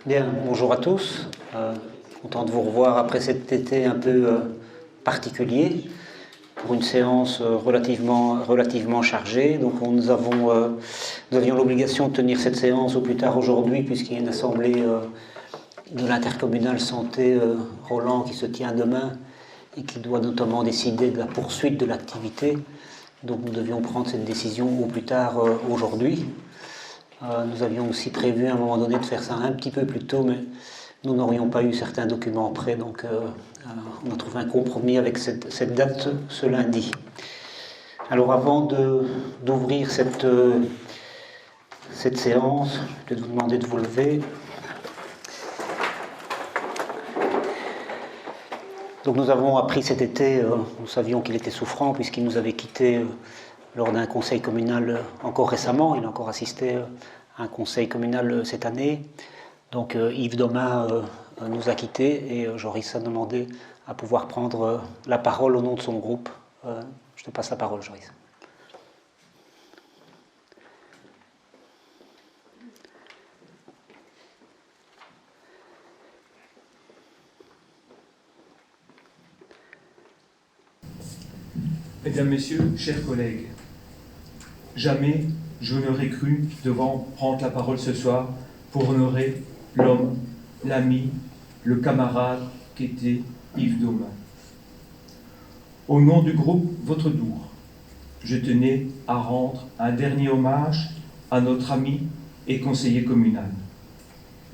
Bien, bonjour à tous. Content de vous revoir après cet été un peu particulier pour une séance relativement chargée. Donc nous avions l'obligation de tenir cette séance au plus tard aujourd'hui puisqu'il y a une assemblée de l'intercommunal santé Roland qui se tient demain et qui doit notamment décider de la poursuite de l'activité. Donc nous devions prendre cette décision au plus tard aujourd'hui. Nous avions aussi prévu à un moment donné de faire ça un petit peu plus tôt, mais nous n'aurions pas eu certains documents prêts, donc on a trouvé un compromis avec cette date ce lundi. Alors avant d'ouvrir cette séance, je vais vous demander de vous lever. Donc nous avons appris cet été, nous savions qu'il était souffrant puisqu'il nous avait quittés lors d'un conseil communal encore récemment. Il a encore assisté à un conseil communal cette année. Donc Yves Domain nous a quittés et Joris a demandé à pouvoir prendre la parole au nom de son groupe. Je te passe la parole, Joris. Mesdames, Messieurs, chers collègues, jamais je n'aurais cru devoir prendre la parole ce soir pour honorer l'homme, l'ami, le camarade qu'était Yves Domain. Au nom du groupe Votre Dour, je tenais à rendre un dernier hommage à notre ami et conseiller communal,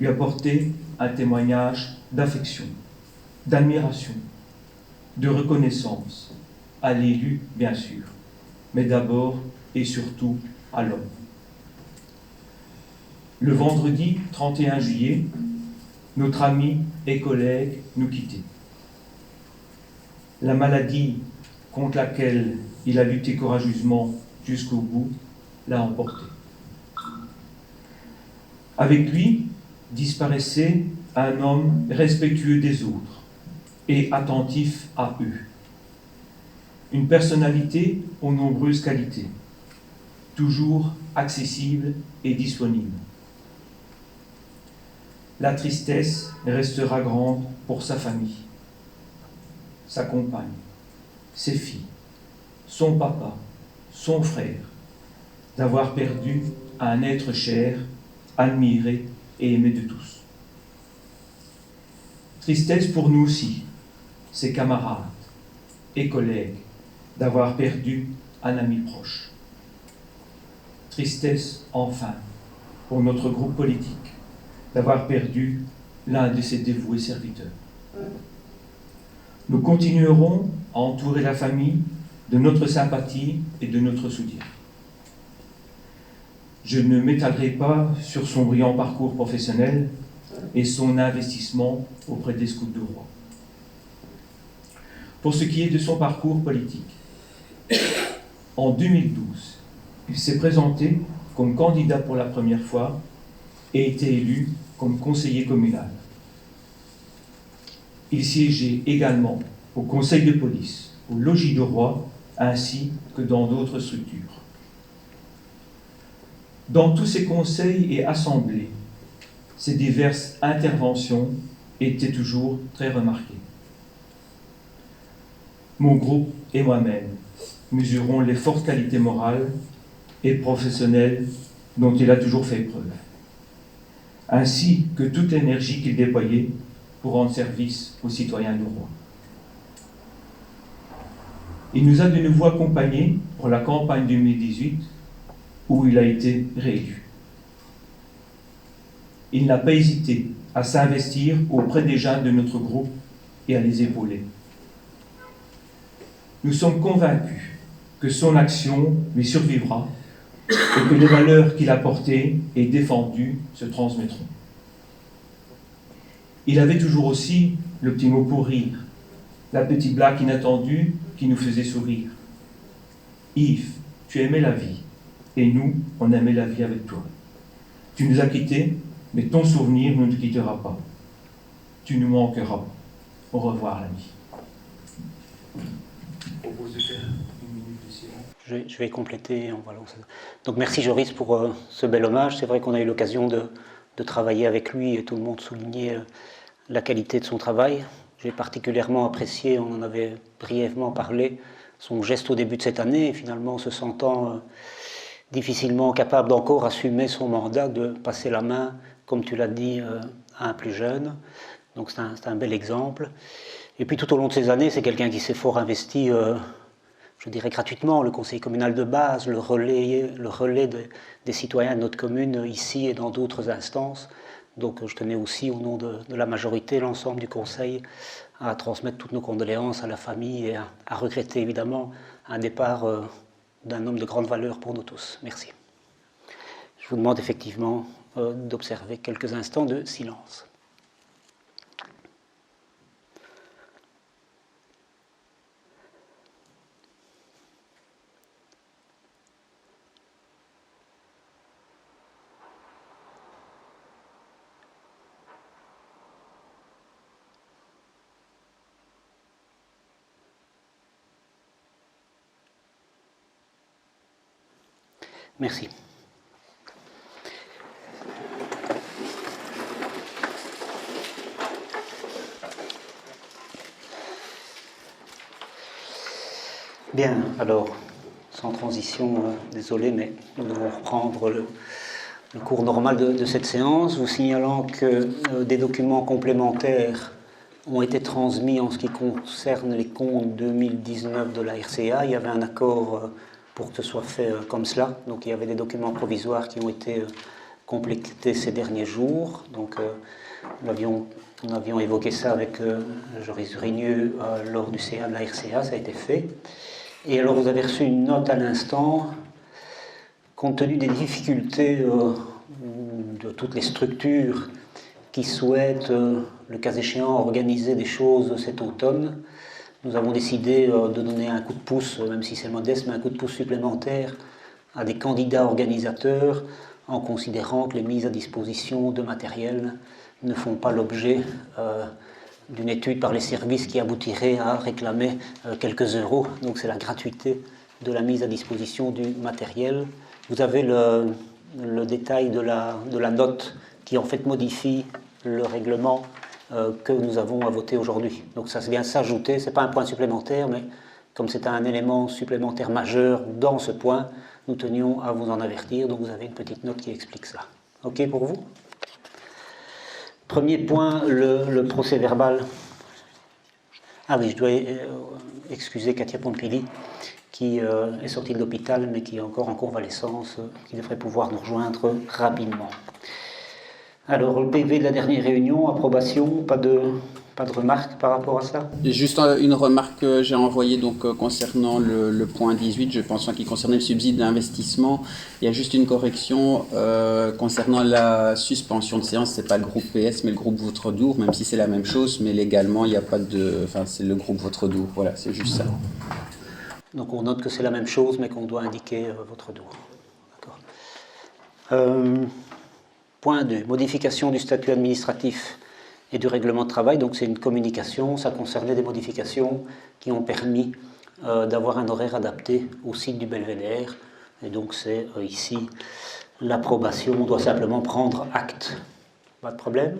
lui apporter un témoignage d'affection, d'admiration, de reconnaissance, à l'élu bien sûr, mais d'abord et surtout à l'homme. Le vendredi 31 juillet, notre ami et collègue nous quittait. La maladie contre laquelle il a lutté courageusement jusqu'au bout l'a emporté. Avec lui disparaissait un homme respectueux des autres et attentif à eux. Une personnalité aux nombreuses qualités, toujours accessible et disponible. La tristesse restera grande pour sa famille, sa compagne, ses filles, son papa, son frère, d'avoir perdu un être cher, admiré et aimé de tous. Tristesse pour nous aussi, ses camarades et collègues, d'avoir perdu un ami proche. Tristesse, enfin, pour notre groupe politique, d'avoir perdu l'un de ses dévoués serviteurs. Nous continuerons à entourer la famille de notre sympathie et de notre soutien. Je ne m'étalerai pas sur son brillant parcours professionnel et son investissement auprès des Scouts de Roi. Pour ce qui est de son parcours politique, en 2012, il s'est présenté comme candidat pour la première fois et été élu comme conseiller communal. Il siégeait également au conseil de police, au logis de Roi, ainsi que dans d'autres structures. Dans tous ces conseils et assemblées, ses diverses interventions étaient toujours très remarquées. Mon groupe et moi-même mesurons les fortes qualités morales et professionnelles dont il a toujours fait preuve, ainsi que toute l'énergie qu'il déployait pour rendre service aux citoyens du Roi. Il nous a de nouveau accompagnés pour la campagne 2018, où il a été réélu. Il n'a pas hésité à s'investir auprès des jeunes de notre groupe et à les épauler. Nous sommes convaincus que son action lui survivra et que les valeurs qu'il a portées et défendues se transmettront. Il avait toujours aussi le petit mot pour rire, la petite blague inattendue qui nous faisait sourire. Yves, tu aimais la vie, et nous, on aimait la vie avec toi. Tu nous as quittés, mais ton souvenir ne nous quittera pas. Tu nous manqueras. Au revoir, l'ami. Je vais compléter. Donc merci Joris pour ce bel hommage. C'est vrai qu'on a eu l'occasion de de travailler avec lui et tout le monde soulignait la qualité de son travail. J'ai particulièrement apprécié, on en avait brièvement parlé, son geste au début de cette année, et finalement se sentant difficilement capable d'encore assumer son mandat, de passer la main, comme tu l'as dit, à un plus jeune. Donc c'est un bel exemple. Et puis tout au long de ces années, c'est quelqu'un qui s'est fort investi, je dirais gratuitement, le conseil communal de base, le relais des citoyens de notre commune ici et dans d'autres instances. Donc je tenais aussi, au nom de la majorité, l'ensemble du conseil, à transmettre toutes nos condoléances à la famille et à regretter évidemment un départ d'un homme de grande valeur pour nous tous. Merci. Je vous demande effectivement d'observer quelques instants de silence. Merci. Bien, alors, sans transition, désolé, mais nous devons reprendre le cours normal de cette séance, vous signalant que des documents complémentaires ont été transmis en ce qui concerne les comptes 2019 de la RCA. Il y avait un accord pour que ce soit fait comme cela. Donc il y avait des documents provisoires qui ont été complétés ces derniers jours. Donc nous avions évoqué ça avec Joris Vrigneux lors du CA de la RCA, ça a été fait. Et alors vous avez reçu une note à l'instant, compte tenu des difficultés de toutes les structures qui souhaitent, le cas échéant, organiser des choses cet automne. Nous avons décidé de donner un coup de pouce, même si c'est modeste, mais un coup de pouce supplémentaire à des candidats organisateurs, en considérant que les mises à disposition de matériel ne font pas l'objet d'une étude par les services qui aboutirait à réclamer quelques euros. Donc c'est la gratuité de la mise à disposition du matériel. Vous avez le détail de la note qui en fait modifie le règlement que nous avons à voter aujourd'hui. Donc ça vient s'ajouter, ce n'est pas un point supplémentaire, mais comme c'est un élément supplémentaire majeur dans ce point, nous tenions à vous en avertir, donc vous avez une petite note qui explique ça. OK pour vous? Premier point, le procès verbal. Ah oui, je dois excuser Katia Pompili, qui est sortie de l'hôpital, mais qui est encore en convalescence, qui devrait pouvoir nous rejoindre rapidement. Alors, le PV de la dernière réunion, approbation, pas de remarques par rapport à ça? Juste une remarque que j'ai envoyée concernant le point 18, je pense qui concernait le subside d'investissement. Il y a juste une correction concernant la suspension de séance. C'est pas le groupe PS, mais le groupe Vautredour, même si c'est la même chose, mais légalement, il n'y a pas de... Enfin, c'est le groupe Vautredour. Voilà, c'est juste ça. Donc, on note que c'est la même chose, mais qu'on doit indiquer Vautredour. D'accord. Point 2, modification du statut administratif et du règlement de travail. Donc c'est une communication, ça concernait des modifications qui ont permis d'avoir un horaire adapté au site du Belvédère. Et donc c'est ici l'approbation, on doit simplement prendre acte. Pas de problème?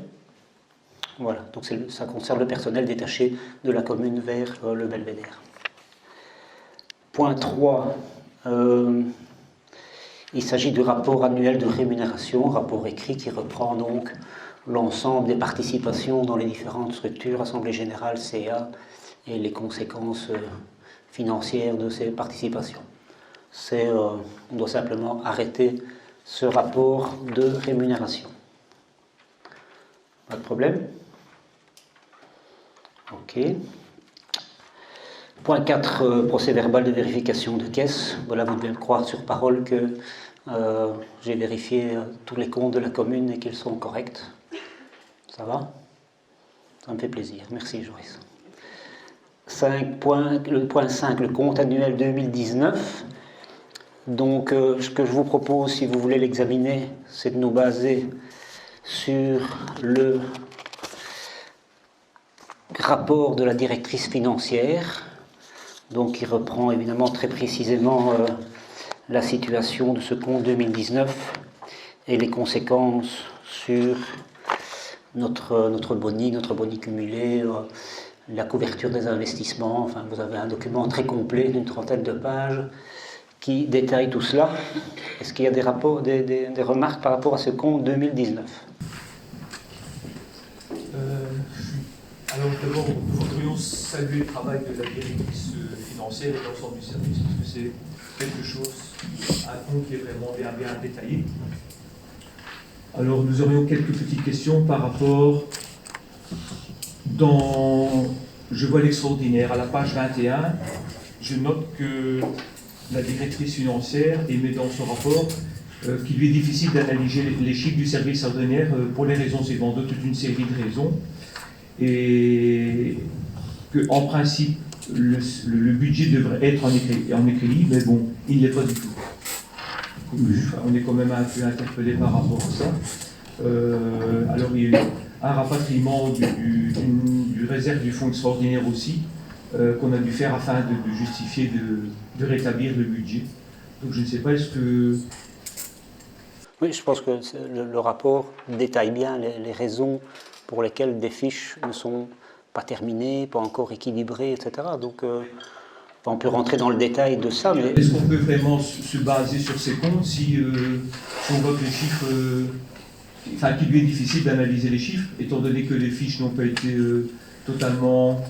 Voilà, donc ça concerne le personnel détaché de la commune vers le Belvédère. Point 3, il s'agit du rapport annuel de rémunération, rapport écrit qui reprend donc l'ensemble des participations dans les différentes structures, Assemblée Générale, CA, et les conséquences financières de ces participations. On doit simplement arrêter ce rapport de rémunération. Pas de problème? OK. Point 4, procès verbal de vérification de caisse. Voilà, vous devez me croire sur parole que j'ai vérifié tous les comptes de la commune et qu'ils sont corrects. Ça va? Ça me fait plaisir. Merci, Joris. Le point 5, le compte annuel 2019. Donc, ce que je vous propose, si vous voulez l'examiner, c'est de nous baser sur le rapport de la directrice financière, donc qui reprend évidemment très précisément la situation de ce compte 2019 et les conséquences sur notre boni cumulé, la couverture des investissements. Enfin, vous avez un document très complet d'une 30aine de pages qui détaille tout cela. Est-ce qu'il y a des remarques par rapport à ce compte 2019? Alors d'abord, nous voudrions saluer le travail de la directrice financière et de l'ensemble du service, parce que c'est quelque chose, un compte qui est vraiment bien détaillé. Alors nous aurions quelques petites questions par rapport je vois l'extraordinaire, à la page 21, je note que la directrice financière émet dans son rapport qu'il lui est difficile d'analyser les chiffres du service ordinaire pour les raisons suivantes, de toute une série de raisons, et qu'en principe, le budget devrait être en équilibre, mais bon, il ne l'est pas du tout. On est quand même un peu interpellé par rapport à ça. Alors, il y a eu un rapatriement du réserve du fonds extraordinaire aussi, qu'on a dû faire afin de justifier, de rétablir le budget. Donc, je ne sais pas, est-ce que... Oui, je pense que le rapport détaille bien les raisons pour lesquelles des fiches ne sont pas terminées, pas encore équilibrées, etc. Donc, on peut rentrer dans le détail de ça, mais... Est-ce qu'on peut vraiment se baser sur ces comptes si on voit que les chiffres... Enfin, qu'il lui est difficile d'analyser les chiffres, étant donné que les fiches n'ont pas été totalement...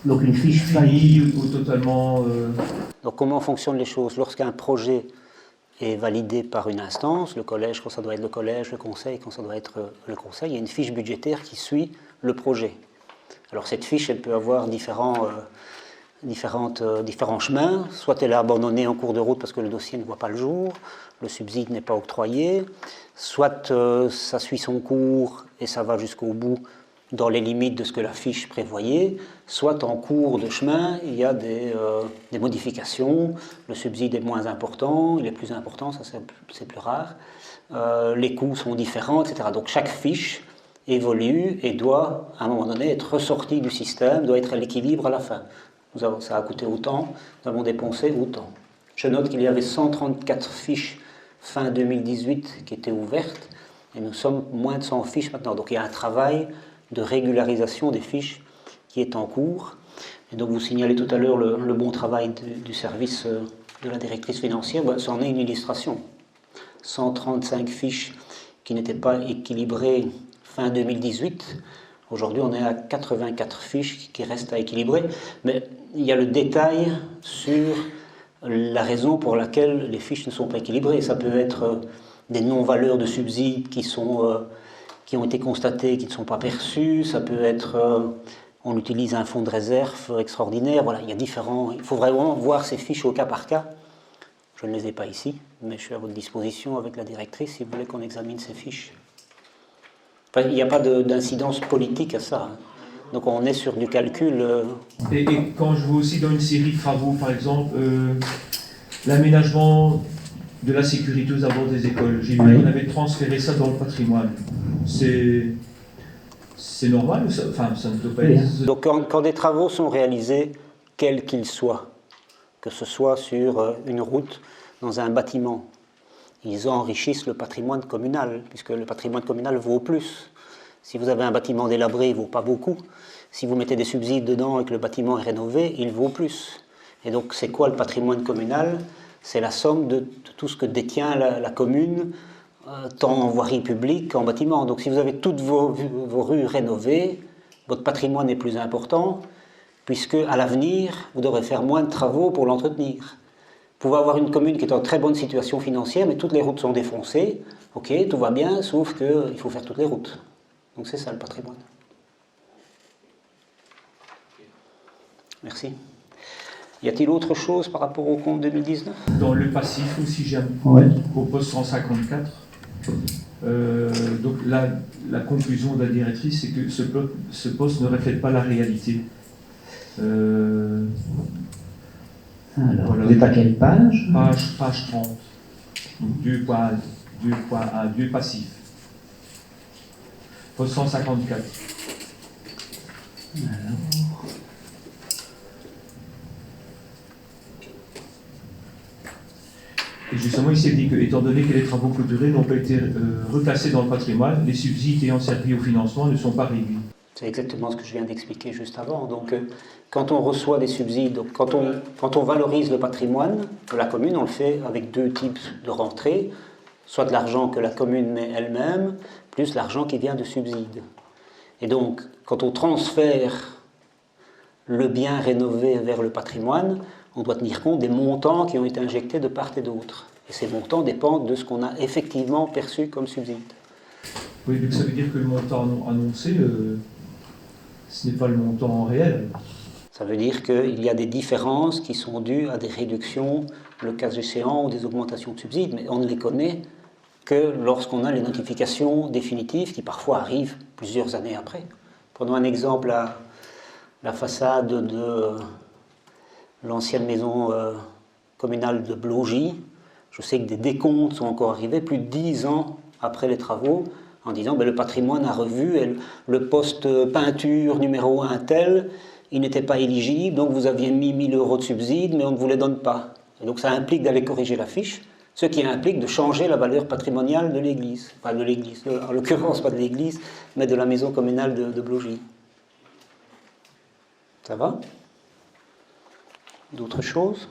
Donc une fiche finies ou totalement... Donc comment fonctionnent les choses? Lorsqu'un projet est validé par une instance, le collège quand ça doit être le collège, le conseil quand ça doit être le conseil, il y a une fiche budgétaire qui suit le projet. Alors cette fiche, elle peut avoir différents chemins, soit elle est abandonnée en cours de route parce que le dossier ne voit pas le jour, le subside n'est pas octroyé, soit ça suit son cours et ça va jusqu'au bout dans les limites de ce que la fiche prévoyait, soit en cours de chemin, il y a des modifications, le subside est moins important, il est plus important, ça c'est plus rare, les coûts sont différents, etc. Donc chaque fiche évolue et doit, à un moment donné, être ressortie du système, doit être à l'équilibre à la fin. Ça a coûté autant, nous avons dépensé autant. Je note qu'il y avait 134 fiches fin 2018 qui étaient ouvertes, et nous sommes moins de 100 fiches maintenant. Donc il y a un travail de régularisation des fiches qui est en cours. Et donc vous signalez tout à l'heure le bon travail du service de la directrice financière, c'en est une illustration. 135 fiches qui n'étaient pas équilibrées fin 2018. Aujourd'hui, on est à 84 fiches qui restent à équilibrer. Mais il y a le détail sur la raison pour laquelle les fiches ne sont pas équilibrées. Ça peut être des non-valeurs de subsides qui ont été constatées, qui ne sont pas perçues. Ça peut être, on utilise un fonds de réserve extraordinaire. Voilà, il y a différents... Il faut vraiment voir ces fiches au cas par cas. Je ne les ai pas ici, mais je suis à votre disposition avec la directrice si vous voulez qu'on examine ces fiches. Enfin, il n'y a pas d'incidence politique à ça. Donc on est sur du calcul. Et quand je vois aussi dans une série de travaux, par exemple, l'aménagement de la sécurité aux abords des écoles, j'ai vu qu'on avait transféré ça dans le patrimoine. C'est normal ou ça, enfin, ça ne peut pas être... Donc quand des travaux sont réalisés, quels qu'ils soient, que ce soit sur une route, dans un bâtiment, ils enrichissent le patrimoine communal, puisque le patrimoine communal vaut plus. Si vous avez un bâtiment délabré, il ne vaut pas beaucoup. Si vous mettez des subsides dedans et que le bâtiment est rénové, il vaut plus. Et donc, c'est quoi le patrimoine communal? C'est la somme de tout ce que détient la commune, tant en voirie publique qu'en bâtiment. Donc, si vous avez toutes vos rues rénovées, votre patrimoine est plus important, puisque à l'avenir, vous devrez faire moins de travaux pour l'entretenir. Vous pouvez avoir une commune qui est en très bonne situation financière, mais toutes les routes sont défoncées. Ok, tout va bien, sauf qu'il faut faire toutes les routes. Donc c'est ça le patrimoine. Merci. Y a-t-il autre chose par rapport au compte 2019? Dans le passif aussi, j'aime au poste 154. Donc la conclusion de la directrice, c'est que ce poste ne reflète pas la réalité. Alors, voilà. vous êtes à quelle page? Page 30. 2.1, 2 passif. Poste 154. Alors... justement, il s'est dit que, étant donné que les travaux clôturés n'ont pas été reclassés dans le patrimoine, les subsides ayant servi au financement ne sont pas réduits. C'est exactement ce que je viens d'expliquer juste avant. Donc, quand on reçoit des subsides, donc quand on valorise le patrimoine de la commune, on le fait avec deux types de rentrées, soit de l'argent que la commune met elle-même, plus l'argent qui vient de subsides. Et donc, quand on transfère le bien rénové vers le patrimoine, on doit tenir compte des montants qui ont été injectés de part et d'autre. Et ces montants dépendent de ce qu'on a effectivement perçu comme subside. Oui, donc ça veut dire que le montant annoncé, ce n'est pas le montant réel. Ça veut dire qu'il y a des différences qui sont dues à des réductions, le cas échéant, ou des augmentations de subsides, mais on ne les connaît que lorsqu'on a les notifications définitives qui parfois arrivent plusieurs années après. Prenons un exemple, la façade de l'ancienne maison communale de Blogy. Je sais que des décomptes sont encore arrivés plus de 10 ans après les travaux, en disant le patrimoine a revu, le poste peinture numéro 1 tel, il n'était pas éligible, donc vous aviez mis 1 000 € de subside, mais on ne vous les donne pas. Et donc ça implique d'aller corriger la fiche, ce qui implique de changer la valeur patrimoniale de l'église. Enfin de l'église, en l'occurrence pas de l'église, mais de la maison communale de Blogy. Ça va? D'autres choses?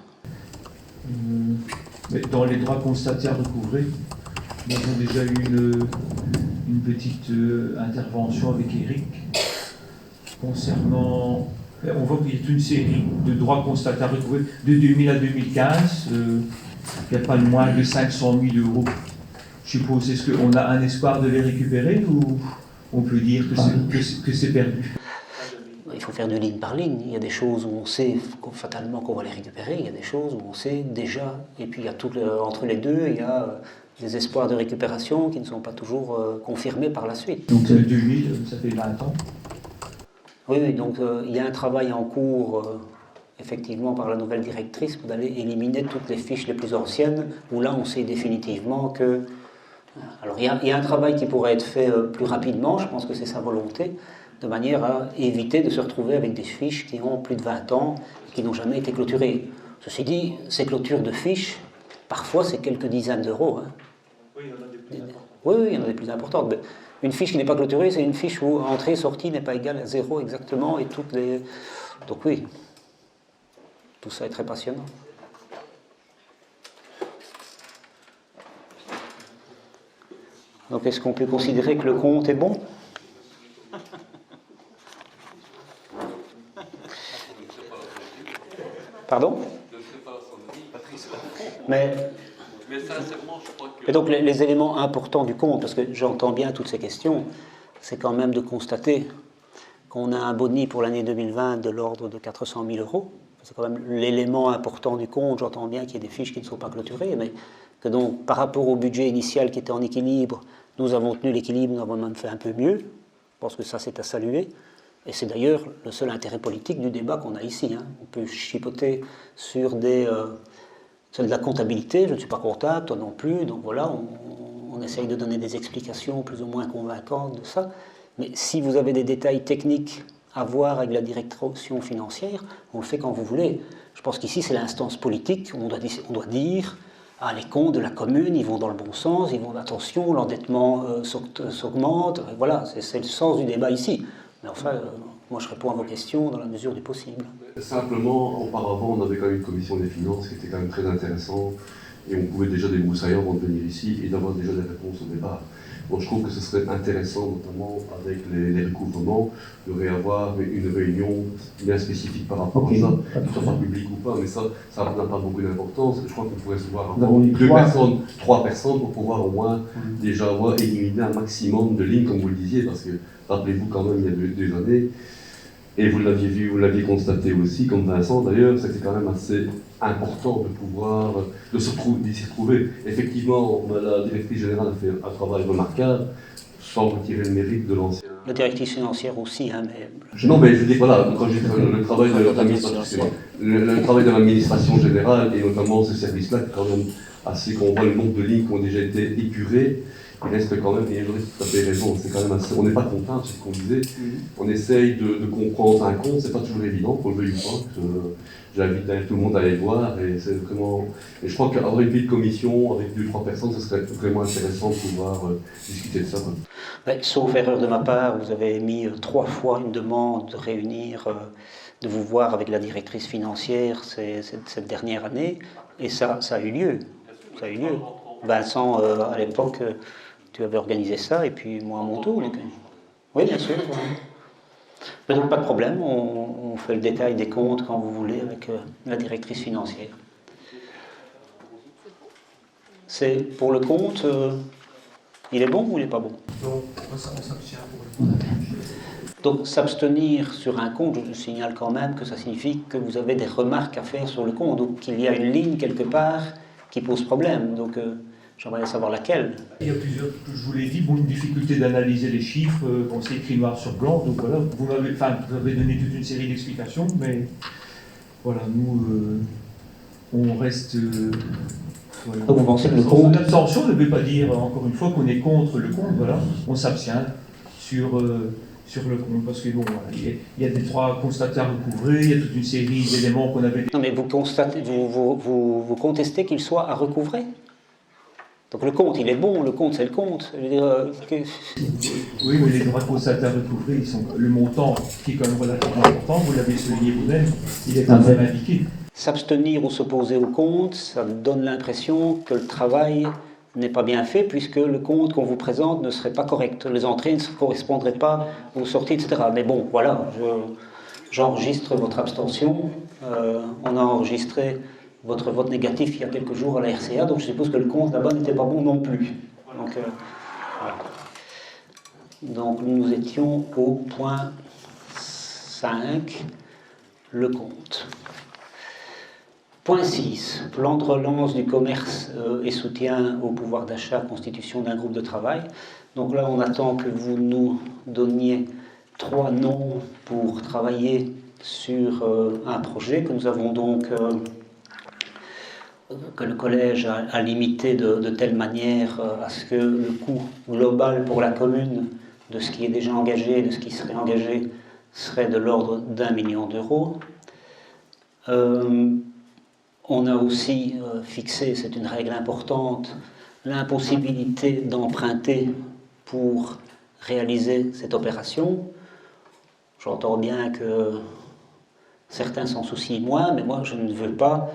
Mais dans les droits constatés à recouvrer, nous avons déjà eu une petite intervention avec Eric concernant. On voit qu'il y a une série de droits constatés à recouvrer de 2000 à 2015. Il n'y a pas moins de 500 000 €. Je suppose, est-ce qu'on a un espoir de les récupérer ou on peut dire que c'est perdu? Il faut faire de ligne par ligne. Il y a des choses où on sait fatalement qu'on va les récupérer, il y a des choses où on sait déjà. Et puis il y a entre les deux, il y a des espoirs de récupération qui ne sont pas toujours confirmés par la suite. Donc 2000, ça fait 20 ans. Oui, donc il y a un travail en cours, effectivement, par la nouvelle directrice, pour d'aller éliminer toutes les fiches les plus anciennes, où là on sait définitivement que... Alors il y a un travail qui pourrait être fait plus rapidement, je pense que c'est sa volonté, de manière à éviter de se retrouver avec des fiches qui ont plus de 20 ans et qui n'ont jamais été clôturées. Ceci dit, ces clôtures de fiches, parfois c'est quelques dizaines d'euros. Hein. Oui, il y en a des plus importantes. Oui, il y en a des plus importantes. Mais une fiche qui n'est pas clôturée, c'est une fiche où entrée-sortie n'est pas égale à 0 exactement, et toutes les... Donc oui, tout ça est très passionnant. Donc est-ce qu'on peut considérer que le compte est bon ? Pardon ? Mais sincèrement, je crois que... Et donc les éléments importants du compte, parce que j'entends bien toutes ces questions, c'est quand même de constater qu'on a un boni pour l'année 2020 de l'ordre de 400 000 €. C'est quand même l'élément important du compte. J'entends bien qu'il y a des fiches qui ne sont pas clôturées, mais que donc par rapport au budget initial qui était en équilibre, nous avons tenu l'équilibre, nous avons même fait un peu mieux. Je pense que ça c'est à saluer. Et c'est d'ailleurs le seul intérêt politique du débat qu'on a ici. Hein. On peut chipoter sur de la comptabilité, je ne suis pas comptable, toi non plus, donc voilà, on essaye de donner des explications plus ou moins convaincantes de ça. Mais si vous avez des détails techniques à voir avec la direction financière, on le fait quand vous voulez. Je pense qu'ici c'est l'instance politique où on doit dire ah, les comptes de la commune, ils vont dans le bon sens, ils vont attention, l'endettement s'augmente, voilà, c'est le sens du débat ici. Mais enfin, moi je réponds à vos questions dans la mesure du possible. Simplement, auparavant, on avait quand même une commission des finances qui était quand même très intéressante et on pouvait déjà débroussailler avant de venir ici et d'avoir déjà des réponses au départ. Donc je trouve que ce serait intéressant, notamment avec les recouvrements, de réavoir une réunion bien spécifique par rapport à ça, que ce soit pas public ou pas, mais ça n'a pas beaucoup d'importance. Je crois qu'on pourrait se voir avant 3 personnes pour pouvoir au moins déjà avoir éliminé un maximum de lignes, comme vous le disiez, parce que rappelez-vous quand même, il y a 2 années, et vous l'aviez vu, vous l'aviez constaté aussi, comme Vincent d'ailleurs, c'était quand même assez important de pouvoir s'y retrouver. Effectivement, la directrice générale a fait un travail remarquable, sans retirer le mérite de l'ancien. La directrice financière aussi, hein, mais... Non, mais je dis voilà, quand j'ai fait le travail de l'administration, le travail de l'administration générale, et notamment ce service-là, qui est quand même assez, qu'on voit le nombre de lignes qui ont déjà été épurées, il reste quand même, et j'aurais tout à fait raison, c'est quand même assez, on n'est pas content, c'est ce qu'on disait, on essaye de comprendre un compte, c'est pas toujours évident, qu'on le veuille ou pas, j'invite d'ailleurs tout le monde à aller voir, et c'est vraiment, et je crois qu'avoir une petite commission avec 2-3 personnes, ce serait vraiment intéressant de pouvoir discuter de ça. Ouais, sauf erreur de ma part, vous avez émis 3 fois une demande de réunir, de vous voir avec la directrice financière cette dernière année, et ça a eu lieu. Ça a eu lieu. Vincent, à l'époque, tu avais organisé ça, et puis moi à mon tour. Donc, oui, bien sûr. Mais donc pas de problème, on fait le détail des comptes quand vous voulez avec la directrice financière. C'est pour le compte, il est bon ou il n'est pas bon? Non, on s'abstient pour le Donc s'abstenir sur un compte, je signale quand même que ça signifie que vous avez des remarques à faire sur le compte, donc qu'il y a une ligne quelque part qui pose problème. Donc j'aimerais savoir laquelle. Il y a plusieurs, je vous l'ai dit, une difficulté d'analyser les chiffres, on s'est écrit noir sur blanc, donc voilà, vous avez donné toute une série d'explications, mais voilà, nous, on reste... voilà. Donc vous pensez que le compte... L'abstention ne veut pas dire, encore une fois, qu'on est contre le compte, voilà, on s'abstient sur le compte, parce que bon, voilà, il y a des 3 constatés à recouvrer, il y a toute une série d'éléments qu'on avait... Non mais vous contestez qu'il soit à recouvrer? Donc le compte, il est bon, le compte c'est le compte. Je veux dire, Oui, mais les droits constatés à recouvrer, le montant, qui est quand même relativement important, vous l'avez souligné vous-même, il est quand même indiqué. S'abstenir ou s'opposer au compte, ça donne l'impression que le travail n'est pas bien fait, puisque le compte qu'on vous présente ne serait pas correct. Les entrées ne correspondraient pas aux sorties, etc. Mais bon, voilà, j'enregistre votre abstention. On a enregistré votre vote négatif il y a quelques jours à la RCA, donc je suppose que le compte là-bas n'était pas bon non plus. Donc, voilà. Donc nous étions au point 5, le compte. Point 6, plan de relance du commerce et soutien au pouvoir d'achat, constitution d'un groupe de travail. Donc là, on attend que vous nous donniez 3 noms pour travailler sur un projet que nous avons donc, que le collège a limité de telle manière à ce que le coût global pour la commune de ce qui est déjà engagé et de ce qui serait engagé serait de l'ordre d'1 million d'euros. On a aussi fixé, c'est une règle importante, l'impossibilité d'emprunter pour réaliser cette opération. J'entends bien que certains s'en soucient moins, mais moi je ne veux pas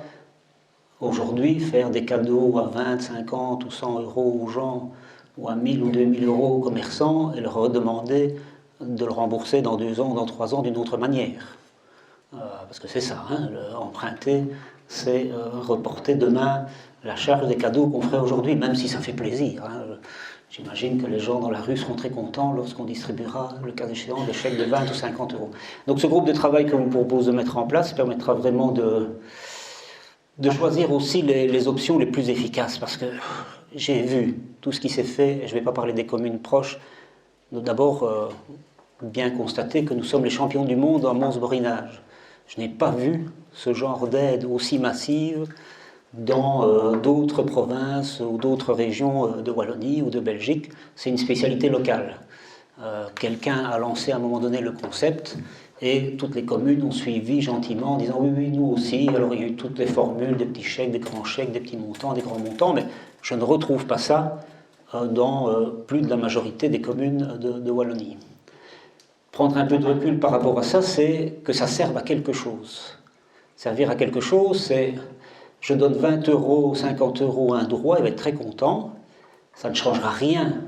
aujourd'hui faire des cadeaux à 20, 50 ou 100 euros aux gens, ou à 1000 ou 2000 euros aux commerçants, et leur redemander de le rembourser dans 2 ans, dans 3 ans d'une autre manière. Parce que c'est ça, hein, emprunter, c'est reporter demain la charge des cadeaux qu'on ferait aujourd'hui, même si ça fait plaisir. Hein. J'imagine que les gens dans la rue seront très contents lorsqu'on distribuera, le cas échéant, des chèques de 20 ou 50 euros. Donc ce groupe de travail que vous propose de mettre en place permettra vraiment de choisir aussi les options les plus efficaces, parce que j'ai vu tout ce qui s'est fait, et je ne vais pas parler des communes proches, d'abord bien constater que nous sommes les champions du monde en monsborinage. Je n'ai pas vu ce genre d'aide aussi massive dans d'autres provinces ou d'autres régions de Wallonie ou de Belgique. C'est une spécialité locale. Quelqu'un a lancé à un moment donné le concept et toutes les communes ont suivi gentiment en disant oui, oui, nous aussi. Alors il y a eu toutes les formules, des petits chèques, des grands chèques, des petits montants, des grands montants, mais je ne retrouve pas ça dans plus de la majorité des communes de Wallonie. Prendre un peu de recul par rapport à ça, c'est que ça serve à quelque chose. Servir à quelque chose, c'est je donne 20 euros, 50 euros à un droit, il va être très content. Ça ne changera rien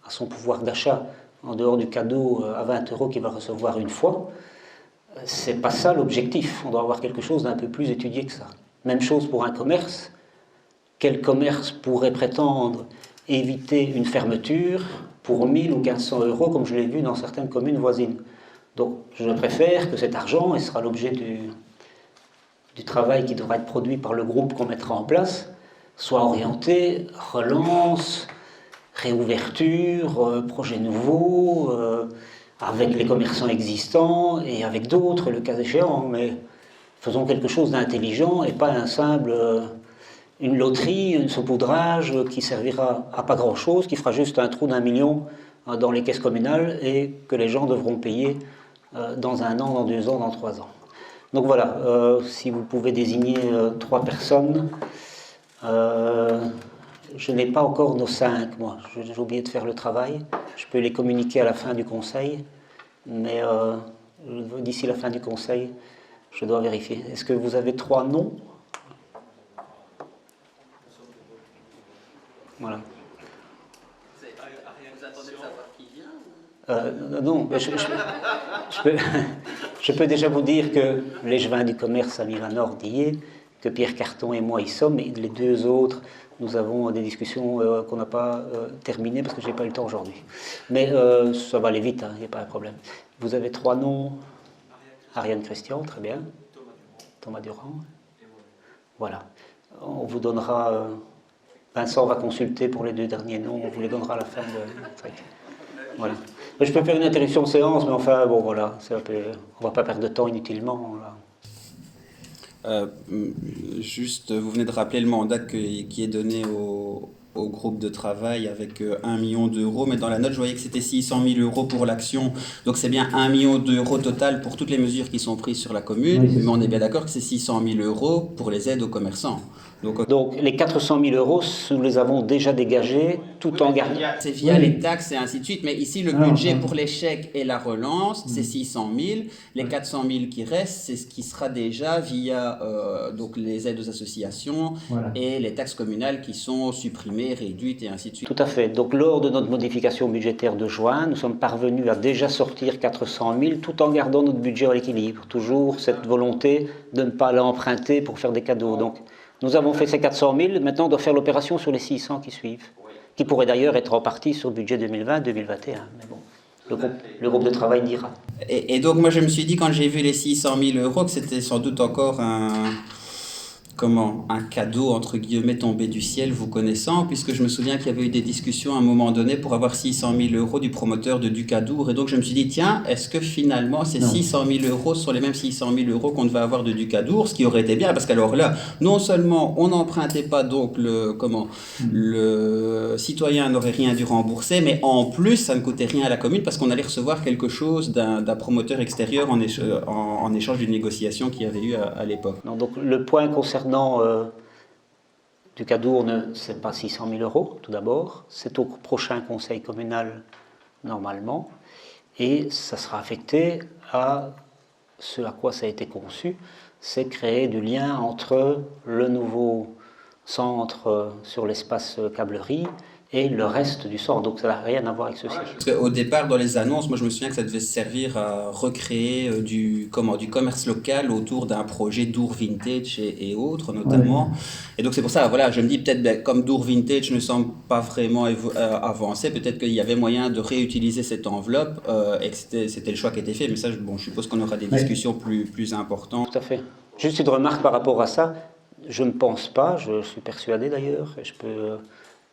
à son pouvoir d'achat en dehors du cadeau à 20 euros qu'il va recevoir une fois. C'est pas ça l'objectif. On doit avoir quelque chose d'un peu plus étudié que ça. Même chose pour un commerce. Quel commerce pourrait prétendre éviter une fermeture pour 1000 ou 1500 euros, comme je l'ai vu dans certaines communes voisines? Donc je préfère que cet argent, et ce sera l'objet du travail qui devra être produit par le groupe qu'on mettra en place, soit orienté relance, réouverture, projet nouveau, avec les commerçants existants et avec d'autres, le cas échéant, mais faisons quelque chose d'intelligent et pas un simple une loterie, un saupoudrage qui servira à pas grand-chose, qui fera juste un trou d'1 million dans les caisses communales et que les gens devront payer dans 1 an, dans 2 ans, dans 3 ans. Donc voilà, si vous pouvez désigner 3 personnes, je n'ai pas encore nos 5, moi, j'ai oublié de faire le travail, je peux les communiquer à la fin du conseil, mais d'ici la fin du conseil, je dois vérifier. Est-ce que vous avez 3 noms? Voilà. Vous attendez de savoir qui vient Non, mais je peux déjà vous dire que l'échevin du commerce à Miranord y est, que Pierre Carton et moi y sommes, et les 2 autres, nous avons des discussions qu'on n'a pas terminées parce que je n'ai pas eu le temps aujourd'hui. Mais ça va aller vite, il n'y a pas de problème. Vous avez 3 noms. Ariane Christian, très bien. Thomas Durand. Voilà. On vous donnera... Vincent va consulter pour les 2 derniers noms, on vous les donnera à la fin de... Voilà. Je peux faire une interruption de séance, mais enfin, bon, voilà, on ne va pas perdre de temps inutilement. Là. Juste, vous venez de rappeler le mandat qui est donné au groupe de travail avec 1 million d'euros, mais dans la note, je voyais que c'était 600 000 euros pour l'action. Donc c'est bien 1 million d'euros total pour toutes les mesures qui sont prises sur la commune, oui, mais on est bien d'accord que c'est 600 000 euros pour les aides aux commerçants. Donc les 400 000 euros, nous les avons déjà dégagés tout en gardant. C'est via les taxes et ainsi de suite, mais ici le budget pour les chèques et la relance, c'est 600 000. Les 400 000 qui restent, c'est ce qui sera déjà via donc les aides aux associations et les taxes communales qui sont supprimées, réduites et ainsi de suite. Tout à fait. Donc lors de notre modification budgétaire de juin, nous sommes parvenus à déjà sortir 400 000 tout en gardant notre budget à l'équilibre. Toujours cette volonté de ne pas l'emprunter pour faire des cadeaux. Donc nous avons fait ces 400 000, maintenant on doit faire l'opération sur les 600 qui suivent, qui pourraient d'ailleurs être en partie sur le budget 2020-2021. Mais bon, le groupe de travail dira. Et donc moi je me suis dit quand j'ai vu les 600 000 euros que c'était sans doute encore un cadeau entre guillemets tombé du ciel vous connaissant, puisque je me souviens qu'il y avait eu des discussions à un moment donné pour avoir 600 000 euros du promoteur de Ducadour, et donc je me suis dit tiens, est-ce que finalement ces 600 000 euros sont les mêmes 600 000 euros qu'on devait avoir de Ducadour, ce qui aurait été bien, parce qu'alors là, non seulement on n'empruntait pas, donc le citoyen n'aurait rien dû rembourser, mais en plus ça ne coûtait rien à la commune parce qu'on allait recevoir quelque chose d'un promoteur extérieur en échange d'une négociation qu'il y avait eu à l'époque. Donc le point concernant Ducadour, ce n'est pas 600 000 euros, tout d'abord. C'est au prochain conseil communal, normalement. Et ça sera affecté à ce à quoi ça a été conçu, c'est créer du lien entre le nouveau centre sur l'espace câblerie et le reste du centre. Donc ça n'a rien à voir avec ceci. Au départ, dans les annonces, moi je me souviens que ça devait servir à recréer du commerce local autour d'un projet Dour Vintage et autres notamment. Oui. Et donc c'est pour ça, voilà, je me dis peut-être comme Dour Vintage ne semble pas vraiment avancé, peut-être qu'il y avait moyen de réutiliser cette enveloppe et que c'était le choix qui était fait. Mais ça, je suppose qu'on aura des discussions plus importantes. Tout à fait. Juste une remarque par rapport à ça. Je ne pense pas, je suis persuadé d'ailleurs, je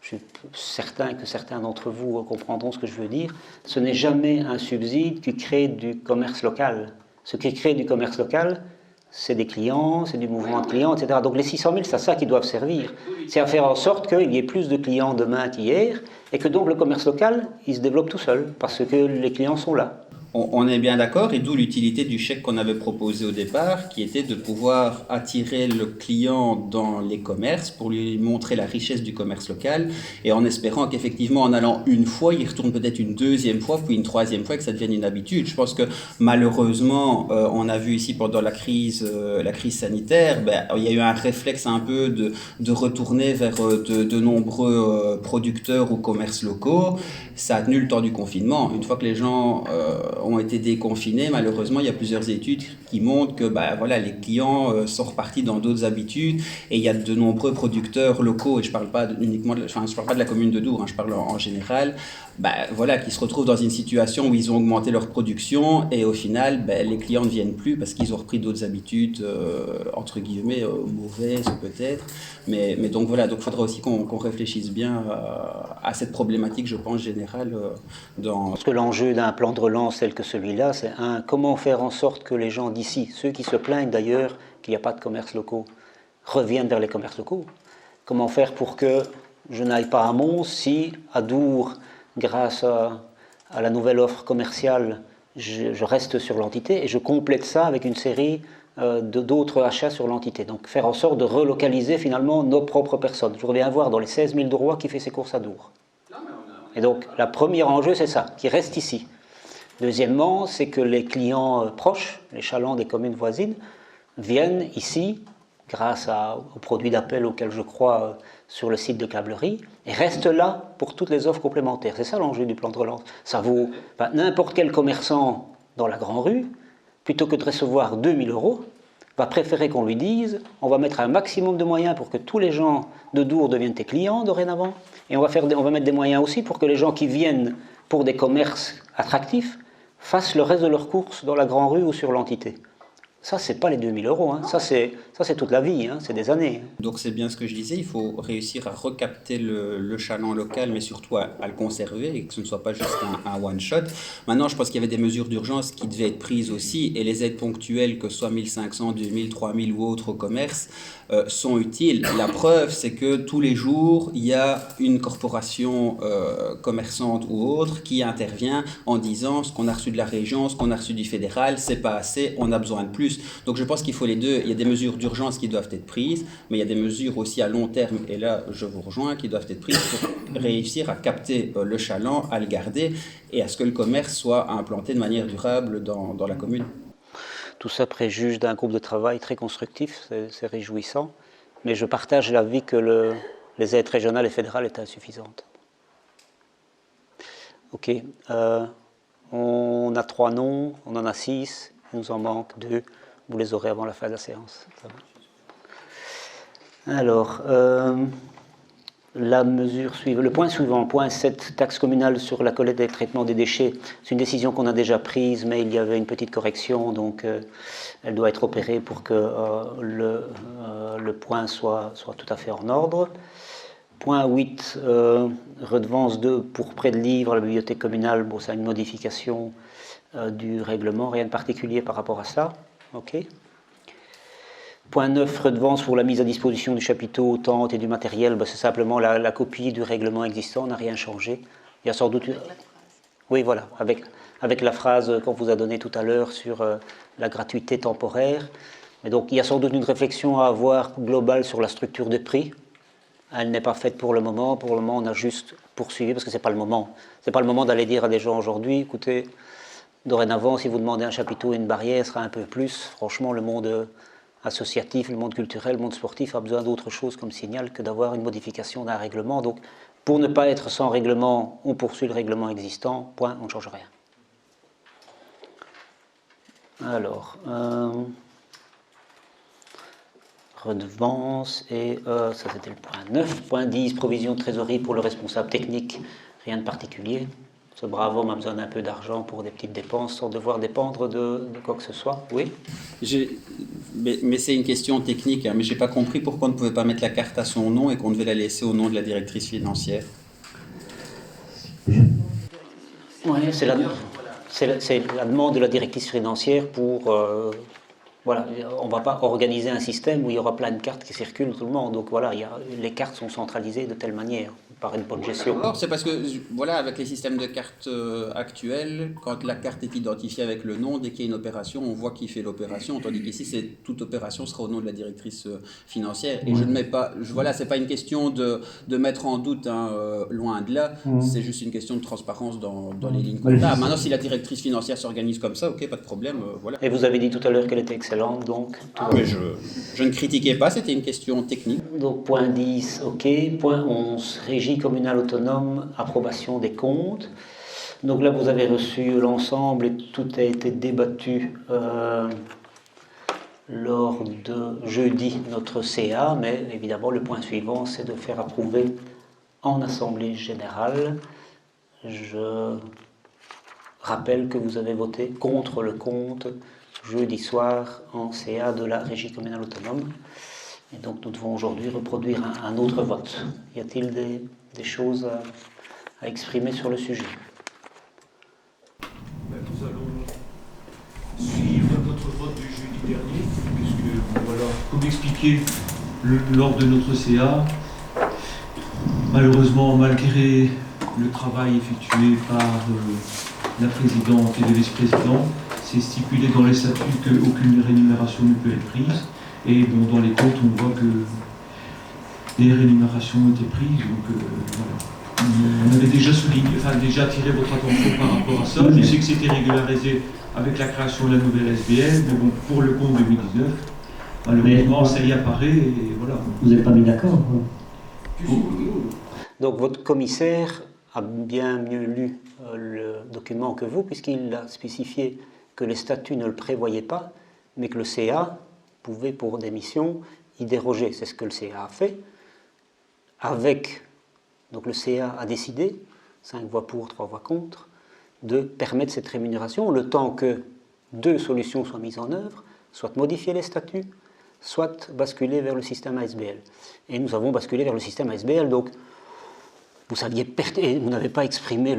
suis certain que certains d'entre vous comprendront ce que je veux dire. Ce n'est jamais un subside qui crée du commerce local. Ce qui crée du commerce local, c'est des clients, c'est du mouvement de clients, etc. Donc les 600 000, c'est à ça qu'ils doivent servir. C'est à faire en sorte qu'il y ait plus de clients demain qu'hier et que donc le commerce local, il se développe tout seul parce que les clients sont là. On est bien d'accord, et d'où l'utilité du chèque qu'on avait proposé au départ, qui était de pouvoir attirer le client dans les commerces pour lui montrer la richesse du commerce local, et en espérant qu'effectivement en allant une fois, il retourne peut-être une deuxième fois, puis une troisième fois, que ça devienne une habitude. Je pense que malheureusement, on a vu ici pendant la crise sanitaire, il y a eu un réflexe un peu de retourner vers de nombreux producteurs ou commerces locaux. Ça a tenu le temps du confinement. Une fois que les gens ont été déconfinés, malheureusement, il y a plusieurs études qui montrent que les clients sont repartis dans d'autres habitudes, et il y a de nombreux producteurs locaux, et je ne parle pas uniquement je parle pas de la commune de Dour, je parle en général, qui se retrouvent dans une situation où ils ont augmenté leur production, et au final, les clients ne viennent plus parce qu'ils ont repris d'autres habitudes, entre guillemets, mauvaises peut-être. Mais donc voilà, il faudra aussi qu'on réfléchisse bien à cette problématique, je pense, générale. Parce que l'enjeu d'un plan de relance tel que celui-là, c'est comment faire en sorte que les gens d'ici, ceux qui se plaignent d'ailleurs qu'il n'y a pas de commerces locaux, reviennent vers les commerces locaux. comment faire pour que je n'aille pas à Mons si, à Dour, grâce à la nouvelle offre commerciale, je reste sur l'entité et je complète ça avec une série d'autres achats sur l'entité. Donc faire en sorte de relocaliser finalement nos propres personnes. Je reviens voir dans les 16 000 Dourois qui fait ses courses à Dour. Et donc le premier enjeu, c'est ça, qui reste ici. Deuxièmement, c'est que les clients proches, les chalands des communes voisines, viennent ici, grâce aux produits d'appel auxquels je crois sur le site de câblerie, et restent là pour toutes les offres complémentaires. C'est ça l'enjeu du plan de relance. Ça vaut n'importe quel commerçant dans la Grand Rue, plutôt que de recevoir 2 000 €, va préférer qu'on lui dise on va mettre un maximum de moyens pour que tous les gens de Dour deviennent tes clients dorénavant, et on va mettre des moyens aussi pour que les gens qui viennent pour des commerces attractifs fassent le reste de leurs courses dans la Grand Rue ou sur l'entité. Ça, c'est pas les 2 000 €, hein. Ça, c'est toute la vie, hein. C'est des années. Donc c'est bien ce que je disais, il faut réussir à recapter le chaland local, mais surtout à le conserver et que ce ne soit pas juste un one-shot. Maintenant, je pense qu'il y avait des mesures d'urgence qui devaient être prises aussi, et les aides ponctuelles, que ce soit 1 500, 2 000, 3 000 ou autres au commerce, sont utiles. La preuve, c'est que tous les jours, il y a une corporation commerçante ou autre qui intervient en disant ce qu'on a reçu de la région, ce qu'on a reçu du fédéral, c'est pas assez, on a besoin de plus. Donc je pense qu'il faut les deux. Il y a des mesures d'urgence qui doivent être prises, mais il y a des mesures aussi à long terme, et là je vous rejoins, qui doivent être prises pour réussir à capter le chaland, à le garder et à ce que le commerce soit implanté de manière durable dans la commune. Tout ça préjuge d'un groupe de travail très constructif, c'est réjouissant, mais je partage l'avis que les aides régionales et fédérales étaient insuffisantes. Ok, on a 3 noms, on en a 6, il nous en manque 2. Vous les aurez avant la fin de la séance. Alors, la mesure suivante, le point suivant, point 7, taxe communale sur la collecte et le traitement des déchets. C'est une décision qu'on a déjà prise, mais il y avait une petite correction, donc elle doit être opérée pour que le point soit tout à fait en ordre. Point 8, redevance 2 pour prêt de livres à la bibliothèque communale. Bon, c'est une modification du règlement, rien de particulier par rapport à ça. Ok. Point 9, redevance pour la mise à disposition du chapiteau, tente et du matériel. Ben, c'est simplement la copie du règlement existant, on n'a rien changé. Il y a sans doute... Oui, voilà, avec la phrase qu'on vous a donnée tout à l'heure sur la gratuité temporaire. Mais donc, il y a sans doute une réflexion à avoir globale sur la structure des prix. Elle n'est pas faite pour le moment. Pour le moment, on a juste poursuivi, parce que ce n'est pas le moment. Ce n'est pas le moment d'aller dire à des gens aujourd'hui, écoutez, dorénavant, si vous demandez un chapiteau et une barrière, ce sera un peu plus. Franchement, le monde associatif, le monde culturel, le monde sportif a besoin d'autre chose comme signal que d'avoir une modification d'un règlement. Donc, pour ne pas être sans règlement, on poursuit le règlement existant. Point, on ne change rien. Alors, redevance, et ça c'était le point 9. Point 10, provision de trésorerie pour le responsable technique. Rien de particulier. Ce brave homme a besoin d'un peu d'argent pour des petites dépenses sans devoir dépendre de quoi que ce soit. Oui. Mais c'est une question technique, hein, mais je n'ai pas compris pourquoi on ne pouvait pas mettre la carte à son nom et qu'on devait la laisser au nom de la directrice financière. Oui, c'est la demande de la directrice financière pour... voilà, on ne va pas organiser un système où il y aura plein de cartes qui circulent tout le monde. Donc voilà, les cartes sont centralisées de telle manière, par une bonne gestion. Alors, c'est parce que, voilà, avec les systèmes de cartes actuels, quand la carte est identifiée avec le nom, dès qu'il y a une opération, on voit qui fait l'opération, tandis qu'ici, toute opération sera au nom de la directrice financière. Et je ne mets pas, voilà, c'est pas une question de mettre en doute, hein, loin de là, c'est juste une question de transparence dans les lignes comptables. Maintenant, si la directrice financière s'organise comme ça, ok, pas de problème, voilà. Et vous avez dit tout à l'heure qu'elle était excellente, donc... Mais je ne critiquais pas, c'était une question technique. Donc point 10, ok. Point 11, régie communale autonome, approbation des comptes. Donc là, vous avez reçu l'ensemble et tout a été débattu lors de jeudi notre CA, mais évidemment, le point suivant, c'est de faire approuver en Assemblée générale. Je rappelle que vous avez voté contre le compte jeudi soir en CA de la Régie communale autonome. Et donc nous devons aujourd'hui reproduire un autre vote. Y a-t-il des choses à exprimer sur le sujet? Nous allons suivre notre vote du jeudi dernier, puisque, voilà, comme expliqué lors de notre CA, Malheureusement, malgré le travail effectué par la présidente et le vice-président, c'est stipulé dans les statuts qu'aucune rémunération ne peut être prise. Et bon, dans les comptes, on voit que des rémunérations ont été prises. Donc voilà. On avait déjà souligné, enfin déjà attiré votre attention par rapport à ça. Je sais que c'était régularisé avec la création de la nouvelle SBL, mais bon, pour le compte 2019, malheureusement, ça y apparaît et voilà. Vous n'êtes pas mis d'accord? Donc votre commissaire a bien mieux lu le document que vous, puisqu'il a spécifié que les statuts ne le prévoyaient pas, mais que le CA pouvait, pour des missions, y déroger. C'est ce que le CA a fait. Donc le CA a décidé, 5 voix pour, 3 voix contre, de permettre cette rémunération, le temps que 2 solutions soient mises en œuvre, soit modifier les statuts, soit basculer vers le système ASBL. Et nous avons basculé vers le système ASBL, donc vous saviez, vous n'avez pas exprimé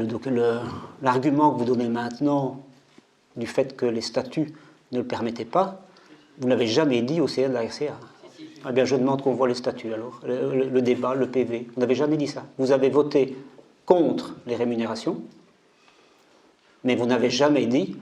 l'argument que vous donnez maintenant du fait que les statuts ne le permettaient pas, vous n'avez jamais dit au CA de la RCA. Eh bien, je demande qu'on voit les statuts alors, le débat, le PV. Vous n'avez jamais dit ça. Vous avez voté contre les rémunérations, mais vous n'avez jamais dit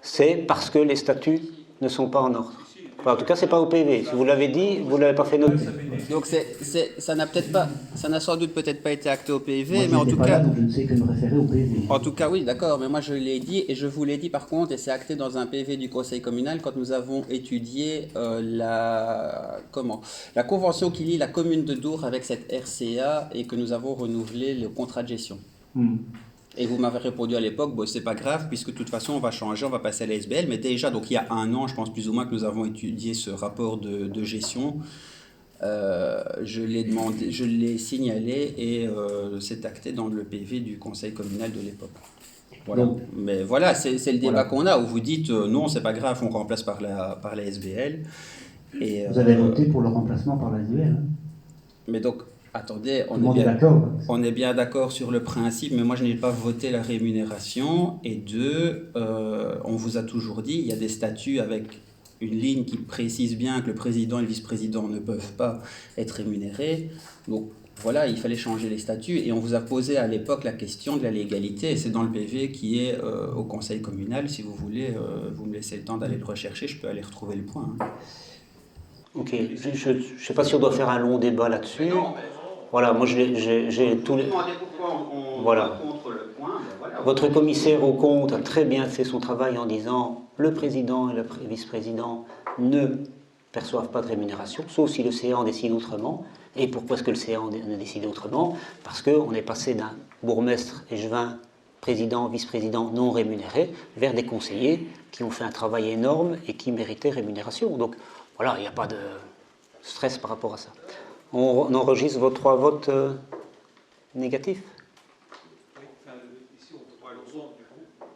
c'est parce que les statuts ne sont pas en ordre. Enfin, en tout cas, c'est pas au PV. Si vous l'avez dit, vous ne l'avez pas fait noter. Donc ça n'a sans doute peut-être pas été acté au PV, Moi, mais en tout cas... donc je ne sais que me référer au PV. En tout cas, oui, d'accord, mais moi je l'ai dit, et je vous l'ai dit par contre, et c'est acté dans un PV du Conseil communal quand nous avons étudié la convention qui lie la commune de Dour avec cette RCA et que nous avons renouvelé le contrat de gestion. Et vous m'avez répondu à l'époque, bon, c'est pas grave, puisque de toute façon on va changer, on va passer à la SBL, mais déjà, donc il y a 1 an, je pense plus ou moins que nous avons étudié ce rapport de gestion. Je l'ai demandé, je l'ai signalé et c'est acté dans le PV du conseil communal de l'époque. Voilà. Donc, mais voilà, c'est le débat qu'on a où vous dites non, c'est pas grave, on remplace par la SBL. Et, vous avez voté pour le remplacement par la SBL. Hein. Mais donc, attendez, on est bien d'accord sur le principe, mais moi je n'ai pas voté la rémunération. Et 2, on vous a toujours dit, il y a des statuts avec une ligne qui précise bien que le président et le vice-président ne peuvent pas être rémunérés. Donc voilà, il fallait changer les statuts et on vous a posé à l'époque la question de la légalité et c'est dans le PV qui est au conseil communal. Si vous voulez, vous me laissez le temps d'aller le rechercher, je peux aller retrouver le point. Hein. Ok, je ne sais pas si on doit faire un long débat là-dessus. Voilà, moi j'ai tous les... Voilà. Votre commissaire au compte a très bien fait son travail en disant le président et le vice-président ne perçoivent pas de rémunération, sauf si le CA en décide autrement. Et pourquoi est-ce que le CA en a décidé autrement? Parce qu'on est passé d'un bourgmestre échevin, président, vice-président non rémunérés, vers des conseillers qui ont fait un travail énorme et qui méritaient rémunération. Donc voilà, il n'y a pas de stress par rapport à ça. On enregistre vos 3 votes négatifs?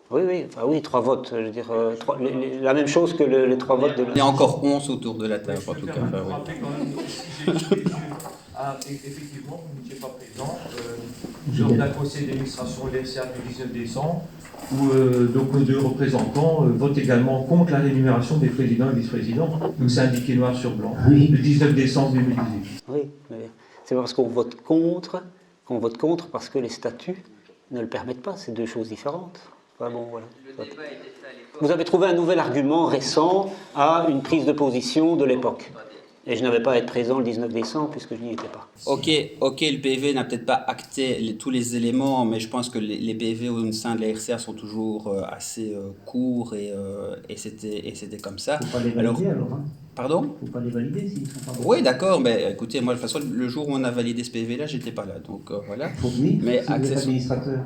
Oui, 3 votes. Je veux dire, la même chose que les 3 votes de... Il y a encore 11 autour de la table, en tout cas. Effectivement, vous n'étiez pas présent. Lors d'un conseil d'administration de l'RCA du 19 décembre, où donc nos 2 représentants votent également contre la rémunération des présidents et vice-présidents. Donc c'est indiqué noir sur blanc, le 19 décembre 2018. Oui, mais c'est pas parce qu'on vote contre parce que les statuts ne le permettent pas. C'est 2 choses différentes. Enfin, bon, voilà. Vous avez trouvé un nouvel argument récent à une prise de position de l'époque. Et je n'avais pas à être présent le 19 décembre puisque je n'y étais pas. Ok, le PV n'a peut-être pas acté tous les éléments, mais je pense que les PV au sein de la RCA sont toujours assez courts et c'était comme ça. Il ne faut pas les valider alors hein. Pardon ? Il ne faut pas les valider s'ils ne sont pas bons. Oui, d'accord, mais écoutez, moi de toute façon, le jour où on a validé ce PV-là, j'étais pas là, donc voilà. Il faut venir, mais si vous êtes administrateur.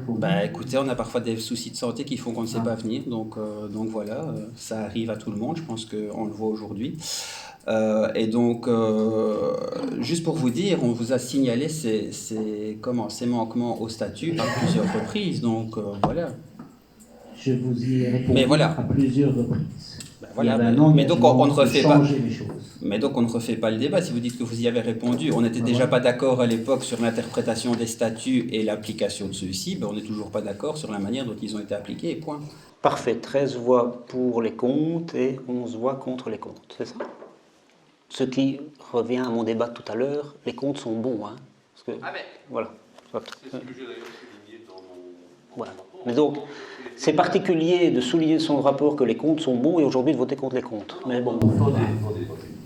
Écoutez, on a parfois des soucis de santé qui font qu'on ne sait pas venir, donc voilà, ça arrive à tout le monde, je pense qu'on le voit aujourd'hui. Et donc, juste pour vous dire, on vous a signalé ces manquements au statut à plusieurs reprises, donc voilà. Je vous y ai répondu voilà. à plusieurs reprises. Voilà, mais donc on ne refait pas. Mais donc on ne refait pas le débat. Si vous dites que vous y avez répondu, on n'était déjà pas d'accord à l'époque sur l'interprétation des statuts et l'application de ceux-ci. On n'est toujours pas d'accord sur la manière dont ils ont été appliqués. Et point. Parfait. 13 voix pour les comptes et 11 voix contre les comptes. C'est ça? Ce qui revient à mon débat de tout à l'heure. Les comptes sont bons, hein, parce que, voilà. Soit. C'est ce que j'ai d'ailleurs souligné dans mon Voilà. rapport. Mais donc, c'est particulier de souligner dans son rapport que les comptes sont bons et aujourd'hui de voter contre les comptes. Mais bon. Attendez.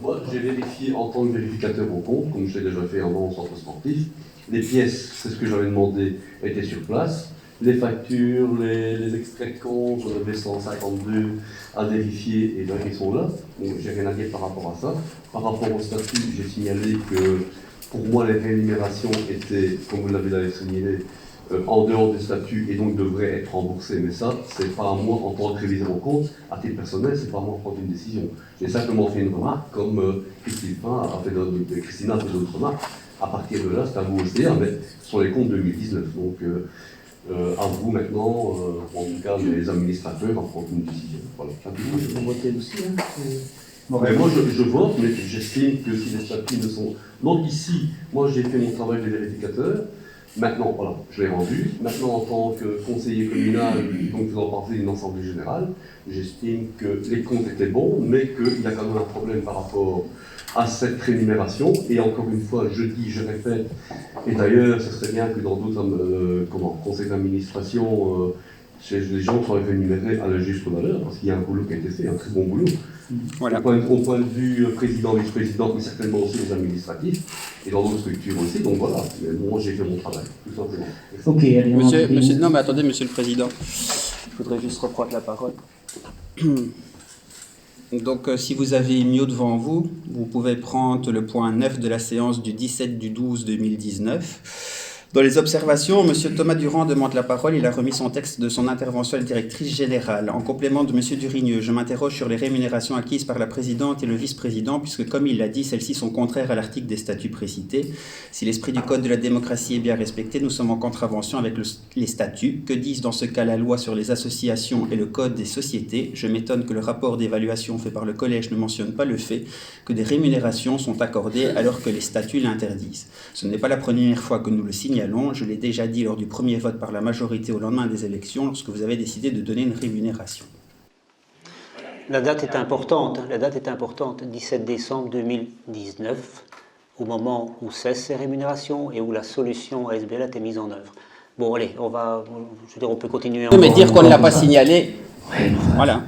Moi, j'ai vérifié en tant que vérificateur au compte, comme je l'ai déjà fait avant au centre sportif. Les pièces, c'est ce que j'avais demandé, étaient sur place. Les factures, les extraits de compte, j'en avais 152 à vérifier et bien ils sont là. Donc j'ai rien à dire par rapport à ça. Par rapport au statut, j'ai signalé que pour moi les rémunérations étaient, comme vous l'avez d'ailleurs signalé, en dehors du statut et donc devraient être remboursées. Mais ça, c'est pas à moi en tant que réviseur en compte, à titre personnel, c'est pas à moi de prendre une décision. J'ai simplement fait une remarque, comme Christina a fait d'autres remarques. À partir de là, c'est à vous aussi, mais ce sont les comptes 2019. Donc à vous maintenant, en tout cas les administrateurs, à prendre une décision. Voilà. Vous votez aussi, hein, Mais moi je vote, mais j'estime que si les statuts ne sont... Donc ici, moi j'ai fait mon travail de vérificateur. Maintenant, voilà, je l'ai rendu. Maintenant, en tant que conseiller communal, donc faisant partie d'une assemblée générale, j'estime que les comptes étaient bons, mais qu'il y a quand même un problème par rapport à cette rémunération. Et encore une fois, je dis, je répète, et d'ailleurs, ce serait bien que dans d'autres conseils d'administration, les gens soient rémunérés à la juste valeur, parce qu'il y a un boulot qui a été fait, un très bon boulot. Voilà. Au point de vue président, vice-président, mais certainement aussi les administratifs, et dans d'autres structures aussi. Donc voilà, mais moi j'ai fait mon travail, tout simplement. Ok, allez, Non, mais attendez, Monsieur le Président. Je voudrais juste reprendre la parole. Donc, si vous avez mieux devant vous, vous pouvez prendre le point 9 de la séance du 17/12/2019. Dans les observations, M. Thomas Durand demande la parole. Il a remis son texte de son intervention à la directrice générale. En complément de M. Durigneux, je m'interroge sur les rémunérations acquises par la présidente et le vice-président, puisque, comme il l'a dit, celles-ci sont contraires à l'article des statuts précités. Si l'esprit du Code de la démocratie est bien respecté, nous sommes en contravention avec les statuts. Que disent dans ce cas la loi sur les associations et le Code des sociétés? Je m'étonne que le rapport d'évaluation fait par le Collège ne mentionne pas le fait que des rémunérations sont accordées alors que les statuts l'interdisent. Ce n'est pas la première fois que nous le signalons. Je l'ai déjà dit lors du premier vote par la majorité au lendemain des élections, lorsque vous avez décidé de donner une rémunération. La date est importante, 17 décembre 2019, au moment où cessent ces rémunérations et où la solution ASBL a été mise en œuvre. Bon, allez, on peut continuer. Non, mais dire qu'on ne l'a pas signalé, voilà.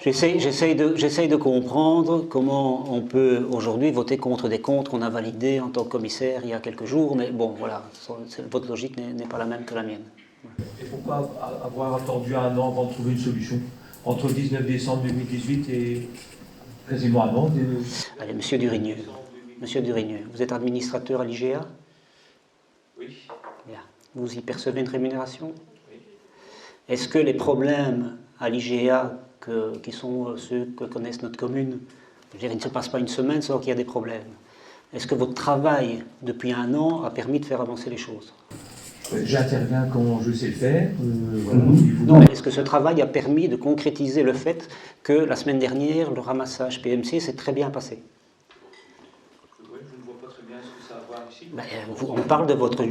J'essaye de comprendre comment on peut aujourd'hui voter contre des comptes qu'on a validés en tant que commissaire il y a quelques jours, mais bon, voilà, votre logique n'est pas la même que la mienne. Et pourquoi avoir attendu un an avant de trouver une solution? Entre le 19 décembre 2018 et quasiment un an Allez, Monsieur Durigneux, vous êtes administrateur à l'IGA? Oui. Bien. Vous y percevez une rémunération? Oui. Est-ce que les problèmes à l'IGA qui sont ceux que connaissent notre commune, je veux dire, il ne se passe pas une semaine sans qu'il y a des problèmes. Est-ce que votre travail depuis un an a permis de faire avancer les choses? J'interviens quand je sais le faire. Non, est-ce que ce travail a permis de concrétiser le fait que la semaine dernière, le ramassage PMC s'est très bien passé? Je ne vois pas très bien ce que ça a à voir ici. On parle de votre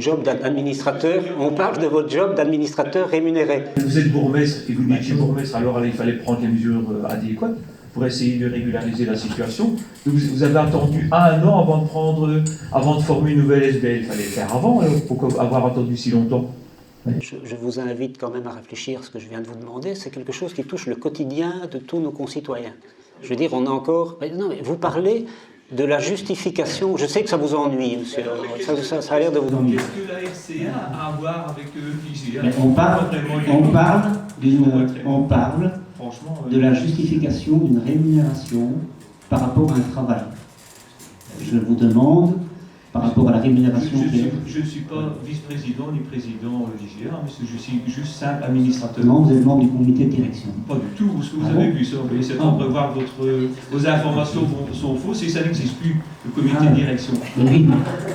job d'administrateur, rémunéré. Vous êtes bourgmestre et vous dites que je suis bourgmestre, alors il fallait prendre les mesures adéquates pour essayer de régulariser la situation. Vous avez attendu un an avant de former une nouvelle SBL. Il fallait le faire avant, alors pourquoi avoir attendu si longtemps? Je vous invite quand même à réfléchir à ce que je viens de vous demander. C'est quelque chose qui touche le quotidien de tous nos concitoyens. Je veux dire, on a encore... Non, mais vous parlez de la justification. Je sais que ça vous ennuie, monsieur. Ça a l'air de vous ennuyer. Qu'est-ce que la RCA a à voir avec l'IGA? On parle de la justification d'une rémunération par rapport à un travail. Je vous demande, par rapport à la rémunération... Je ne suis pas vice-président ni président de l'IGA, mais je suis juste simple administrateur. Non, vous êtes membre du comité de direction. Pas du tout, parce que vous avez vu ça. Vous c'est temps de revoir vos informations sont fausses et ça n'existe plus, le comité de direction. Oui,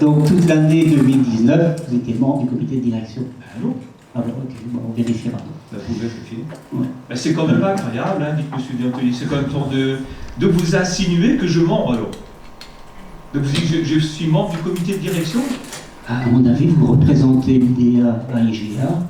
donc toute l'année 2019, vous étiez membre du comité de direction. Non. Ah bon, ok, bon, on vérifiera. Vous pouvez vérifier. Ouais. Ben, c'est quand même pas incroyable, hein, dit M. Diantoli. C'est quand même temps de vous insinuer que je mens alors. De vous dire que je suis membre du comité de direction. À mon avis, vous représentez l'IDEA à l'IGA.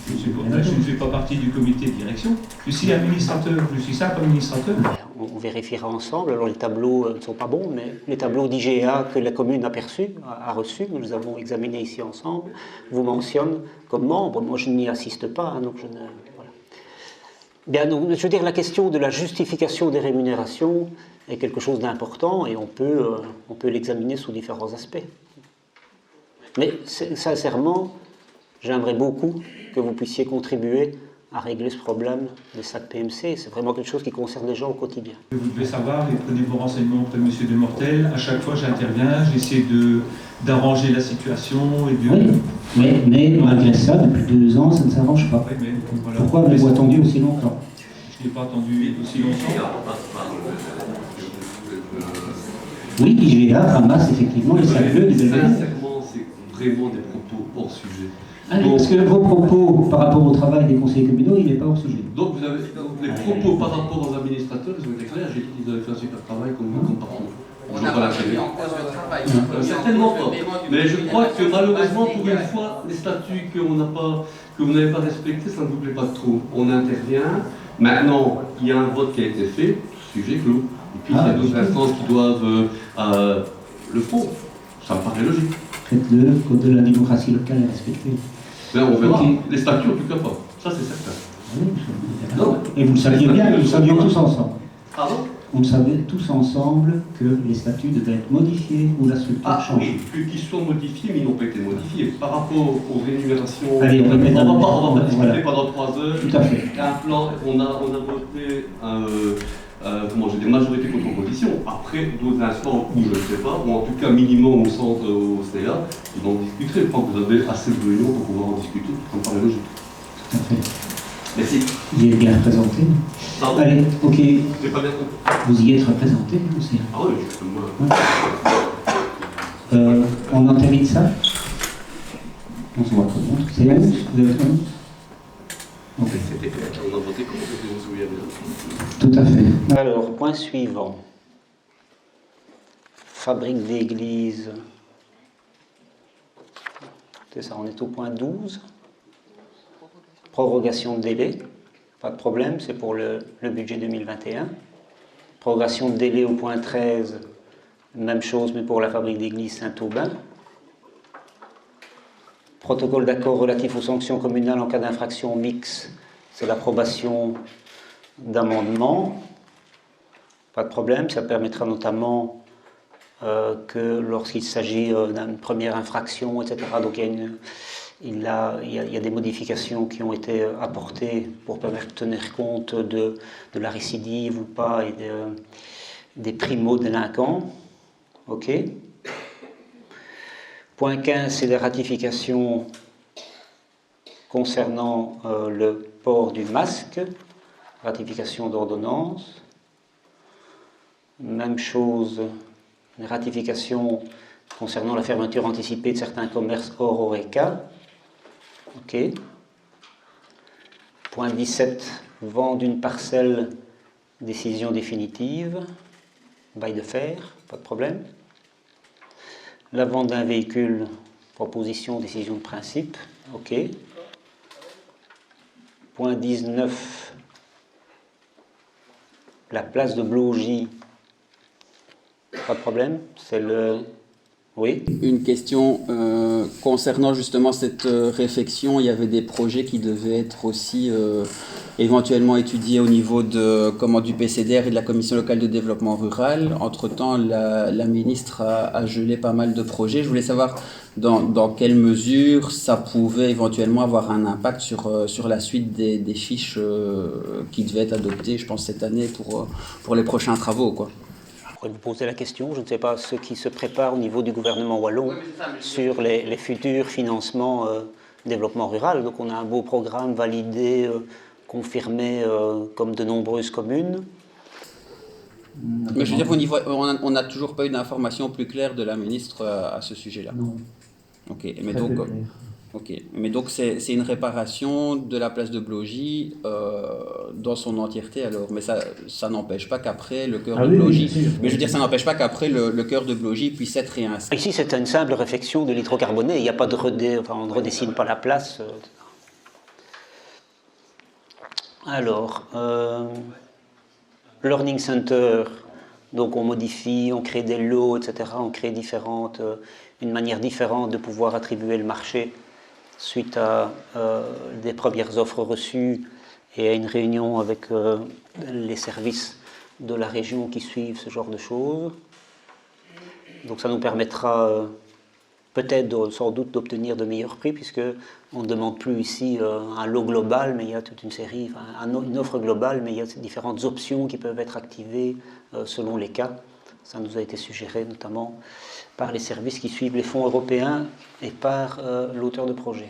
Je ne fais pas partie du comité de direction. Je suis administrateur, je suis simple administrateur. On on vérifiera ensemble. Alors les tableaux ne sont pas bons, mais les tableaux d'IGA que la commune a reçus, nous les avons examinés ici ensemble, vous mentionnent comme membre. Moi, je n'y assiste pas, hein, donc je ne... Voilà. Bien, donc, je veux dire, la question de la justification des rémunérations est quelque chose d'important et on peut l'examiner sous différents aspects. Mais sincèrement, j'aimerais beaucoup que vous puissiez contribuer à régler ce problème des sacs PMC. C'est vraiment quelque chose qui concerne les gens au quotidien. Vous devez savoir et prenez vos renseignements auprès de M. Demortel. À chaque fois, j'interviens, j'essaie d'arranger la situation. Oui, mais malgré ça, depuis 2 ans, ça ne s'arrange pas. Oui, mais, voilà. Pourquoi avez-vous attendu aussi longtemps? Je n'ai pas attendu aussi longtemps. Oui, IGA ramasse effectivement les sacs bleus du Belvédère. Sincèrement, c'est vraiment des propos hors sujet. Parce que vos propos par rapport au travail des conseillers communaux, il n'est pas hors sujet. Donc vous avez les propos par rapport aux administrateurs, ils ont été clairs, j'ai dit qu'ils avaient fait un super travail comme partout. On n'a pas mis en cause le travail. Certainement pas. Mais je crois que malheureusement, pour une fois, les statuts que vous n'avez pas respectés, ça ne vous plaît pas trop. On intervient. Maintenant, il y a un vote qui a été fait, sujet clos. Et puis il y a d'autres instances qui doivent le font. Ça me paraît logique. Faites-le, le code de la démocratie locale est respecté. Mais on verra. Okay. Les statuts, en tout cas pas. Ça, c'est certain. Oui, non. Et vous le saviez bien, nous le savions tous ensemble. Pardon? On savait tous ensemble que les statuts devaient être modifiés ou la structure changée. Oui, qu'ils soient modifiés, mais ils n'ont pas été modifiés. Par rapport aux rémunérations, allez, on va pas discuter pendant 3 heures. Tout à fait. Un plan, on a voté majorité contre opposition. Après, d'autres instants où je ne sais pas, ou en tout cas minimum au centre, au CA, ils en discuteront. Je crois que vous avez assez de réunions pour pouvoir en discuter, ça me paraît logique. Tout à fait. Merci. Il est bien représenté. Pardon. Allez, ok. J'ai pas bien compris. Vous y êtes représenté aussi. Ah oui, moi. On en termine ça. On se voit comment. C'est 11. Vous avez 11. Ok. On a voté contre, si vous vous souvenez bien. Tout à fait. Alors, point suivant. Fabrique d'église. C'est ça, on est au point 12. Prorogation de délai. Pas de problème, c'est pour le budget 2021. Prorogation de délai au point 13. Même chose, mais pour la fabrique d'église Saint-Aubin. Protocole d'accord relatif aux sanctions communales en cas d'infraction mixte. C'est l'approbation d'amendements. Pas de problème, ça permettra notamment que lorsqu'il s'agit d'une première infraction, etc., donc il y a des modifications qui ont été apportées pour permettre de tenir compte de la récidive ou pas et des primo-délinquants. OK. Point 15, c'est des ratifications concernant le port du masque, ratification d'ordonnance. Même chose, ratification concernant la fermeture anticipée de certains commerces hors Horeca. OK. Point 17, vente d'une parcelle, décision définitive, bail de fer, pas de problème. La vente d'un véhicule, proposition, décision de principe, OK. Point 19, la place de Blogy, pas de problème, c'est le... Oui. Une question concernant justement cette réflexion, il y avait des projets qui devaient être aussi éventuellement étudiés au niveau du PCDR et de la Commission locale de développement rural. Entre-temps, la ministre a gelé pas mal de projets. Je voulais savoir dans quelle mesure ça pouvait éventuellement avoir un impact sur la suite des fiches qui devaient être adoptées, je pense, cette année pour les prochains travaux, quoi. Je pourrais vous poser la question, je ne sais pas ce qui se prépare au niveau du gouvernement wallon sur les futurs financements développement rural. Donc on a un beau programme validé, confirmé comme de nombreuses communes. Mais je veux dire, au niveau, on n'a toujours pas eu d'informations plus claires de la ministre à ce sujet-là. Non. Ok, mais donc c'est une réparation de la place de Blogy dans son entièreté alors, mais ça n'empêche pas qu'après le cœur de Blogy, mais je veux dire ça n'empêche pas qu'après le cœur de Blogy puisse être réinstallé. Ici c'est une simple réflexion de l'hydrocarboné, il n'y a pas on ne redessine pas la place. Alors, learning center, donc on modifie, on crée des lots, etc. On crée une manière différente de pouvoir attribuer le marché suite à des premières offres reçues et à une réunion avec les services de la région qui suivent ce genre de choses. Donc ça nous permettra peut-être sans doute d'obtenir de meilleurs prix, puisque on ne demande plus ici un lot global, mais il y a toute une série, une offre globale, mais il y a différentes options qui peuvent être activées selon les cas. Ça nous a été suggéré notamment par les services qui suivent les fonds européens et par l'auteur de projet.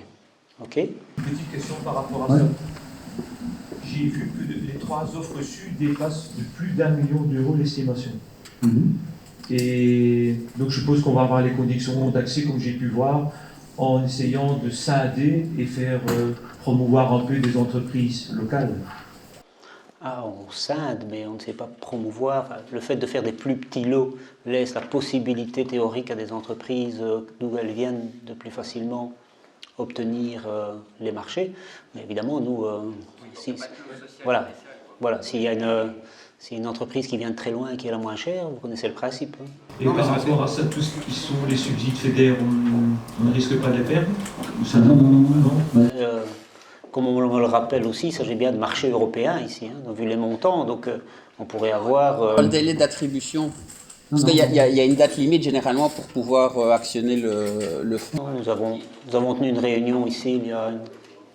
Ok ? Petite question par rapport à ça. J'ai vu que les 3 offres reçues dépassent de plus d'1 million d'euros l'estimation. Et donc je suppose qu'on va avoir les conditions d'accès, comme j'ai pu voir, en essayant de scinder et faire promouvoir un peu des entreprises locales. Ah, on scinde, mais on ne sait pas promouvoir. Enfin, le fait de faire des plus petits lots laisse la possibilité théorique à des entreprises d'où elles viennent de plus facilement obtenir les marchés. Mais évidemment, nous, s'il y a une entreprise qui vient de très loin et qui est la moins chère, vous connaissez le principe. Hein. Et par rapport à ça, tout ce qui sont les subsides FEDER, on ne risque pas de les perdre? Non. Comme on me le rappelle aussi, il s'agit bien de marché européen ici, hein, vu les montants, donc on pourrait avoir... Le délai d'attribution, parce qu'il y a une date limite généralement pour pouvoir actionner le fonds. Nous avons tenu une réunion ici il y a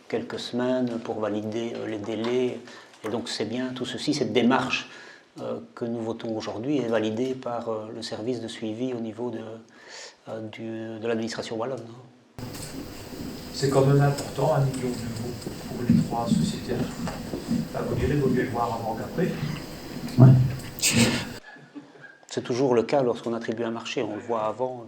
quelques semaines pour valider les délais, et donc c'est bien, tout ceci, cette démarche que nous votons aujourd'hui est validée par le service de suivi au niveau de l'administration wallonne. C'est quand même important, 1 million d'euros pour les 3 sociétés. Vous direz, il vaut mieux le voir avant qu'après. Ouais. C'est toujours le cas lorsqu'on attribue un marché, on le voit avant.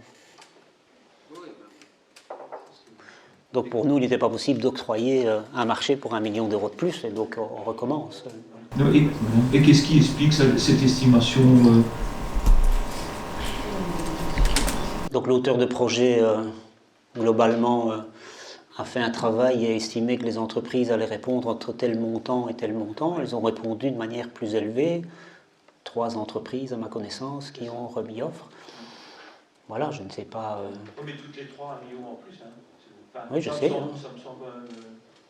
Donc pour nous, il n'était pas possible d'octroyer un marché pour 1 million d'euros de plus, et donc on recommence. Et qu'est-ce qui explique cette estimation Donc l'auteur de projet, globalement, a fait un travail et a estimé que les entreprises allaient répondre entre tel montant et tel montant. Elles ont répondu de manière plus élevée. 3 entreprises, à ma connaissance, qui ont remis offre. Voilà, je ne sais pas... Mais toutes les 3, 1 million en plus. Hein. Oui, je sais. Ça me semble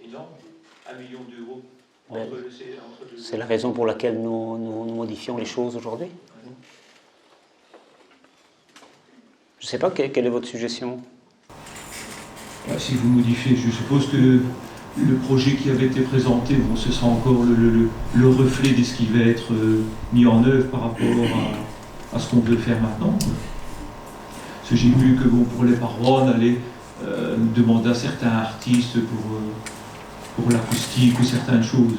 énorme. 1 million d'euros. C'est la raison pour laquelle nous modifions les choses aujourd'hui. Je ne sais pas quelle est votre suggestion. Si vous modifiez, je suppose que le projet qui avait été présenté, bon, ce sera encore le reflet de ce qui va être mis en œuvre par rapport à ce qu'on veut faire maintenant. Parce que j'ai vu que bon, pour les parois, on allait demander à certains artistes pour l'acoustique ou certaines choses.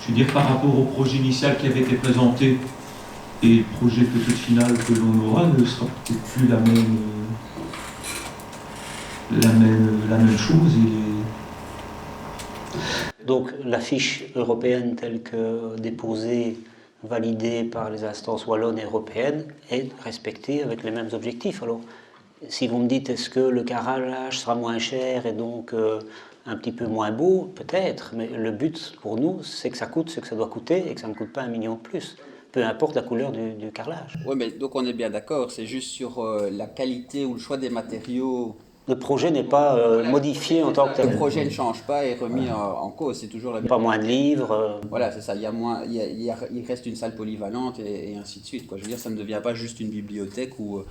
Je veux dire, par rapport au projet initial qui avait été présenté et le projet peut-être final que l'on aura, ne sera peut-être plus la même chose. Donc la fiche européenne telle que déposée, validée par les instances wallonnes et européennes, est respectée avec les mêmes objectifs. Alors, si vous me dites est-ce que le carrelage sera moins cher et donc un petit peu moins beau, peut-être, mais le but pour nous, c'est que ça coûte ce que ça doit coûter et que ça ne coûte pas 1 million de plus. Peu importe la couleur du carrelage. Oui, mais donc on est bien d'accord, c'est juste sur la qualité ou le choix des matériaux. Le projet n'est pas modifié en tant que tel. Le projet ne change pas et remis en cause, c'est toujours la même. Pas moins de livres. Voilà, c'est ça, il reste une salle polyvalente et ainsi de suite. Quoi. Je veux dire, ça ne devient pas juste une bibliothèque ou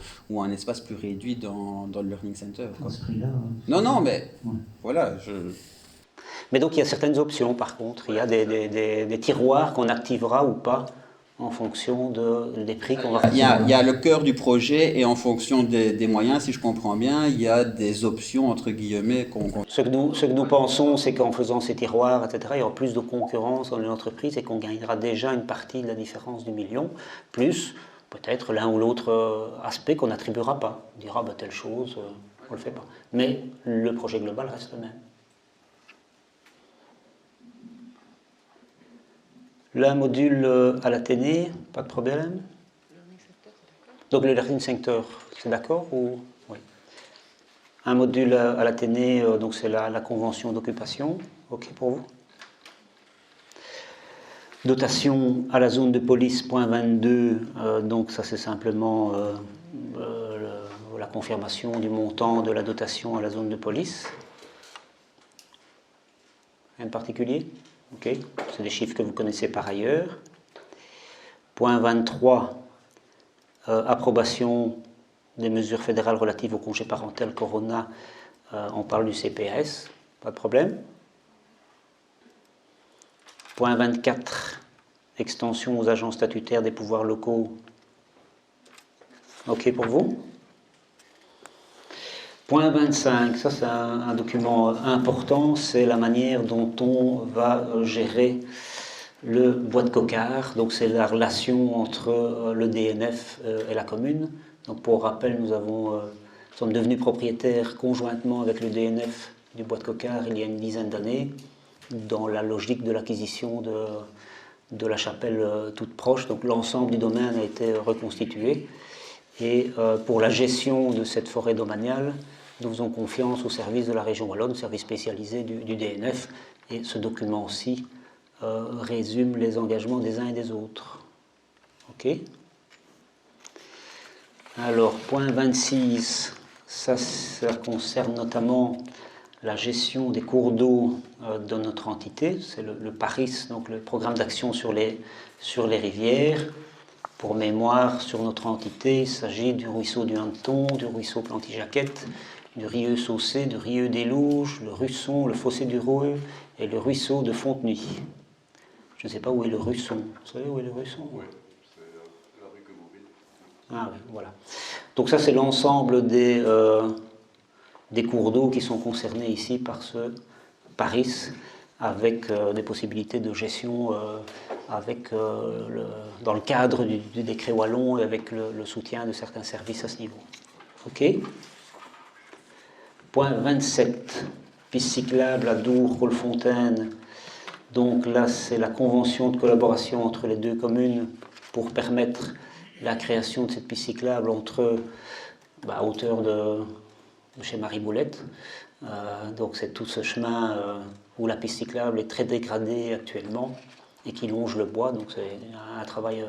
un espace plus réduit dans le Learning Center. Quoi. Ce prix-là. Non, mais voilà. Mais donc il y a certaines options par contre. Il y a des tiroirs qu'on activera ou pas en fonction des prix qu'on va faire. Il y a le cœur du projet et en fonction des moyens, si je comprends bien, il y a des options entre guillemets Ce que nous pensons, c'est qu'en faisant ces tiroirs, etc., il y aura plus de concurrence dans l'entreprise et qu'on gagnera déjà une partie de la différence du million, plus peut-être l'un ou l'autre aspect qu'on n'attribuera pas. On dira telle chose, on ne le fait pas. Mais le projet global reste le même. Là, un module à l'Athénée, pas de problème. Donc le Learning Center, c'est d'accord ou... Oui. Un module à l'Athénée, donc c'est la convention d'occupation. OK pour vous? Dotation à la zone de police, point 22, donc ça c'est simplement la confirmation du montant de la dotation à la zone de police. Rien de particulier? Ok, c'est des chiffres que vous connaissez par ailleurs. Point 23, approbation des mesures fédérales relatives au congé parental Corona, on parle du CPS, pas de problème. Point 24, extension aux agents statutaires des pouvoirs locaux. OK pour vous? Point 25, ça c'est un document important, c'est la manière dont on va gérer le bois de Coquard. Donc c'est la relation entre le DNF et la commune. Donc pour rappel, nous sommes devenus propriétaires conjointement avec le DNF du bois de Coquard il y a une dizaine d'années, dans la logique de l'acquisition de la chapelle toute proche. Donc l'ensemble du domaine a été reconstitué. Et pour la gestion de cette forêt domaniale, nous faisons confiance au service de la région wallonne, au service spécialisé du DNF. Et ce document-ci résume les engagements des uns et des autres. OK? Alors, point 26, ça concerne notamment la gestion des cours d'eau de notre entité. C'est le PARIS, donc le programme d'action sur les rivières. Pour mémoire, sur notre entité, il s'agit du ruisseau du Hanneton, du ruisseau Planty-Jaquette, du Rieux Saucé, du Rieux des Louges, le Russon, le Fossé du Roueux et le ruisseau de Fontenay. Je ne sais pas où est le Russon. Vous savez où est le Russon? Oui, c'est la rue que vous vivez. Ah oui, voilà. Donc ça, c'est l'ensemble des cours d'eau qui sont concernés ici par ce PARIS, avec des possibilités de gestion dans le cadre du décret wallon et avec le soutien de certains services à ce niveau. OK. Point 27, piste cyclable à Dour, Rolfontaine. Donc là, c'est la convention de collaboration entre les deux communes pour permettre la création de cette piste cyclable à hauteur de chez Marie-Boulette. Donc c'est tout ce chemin où la piste cyclable est très dégradée actuellement et qui longe le bois. Donc c'est un travail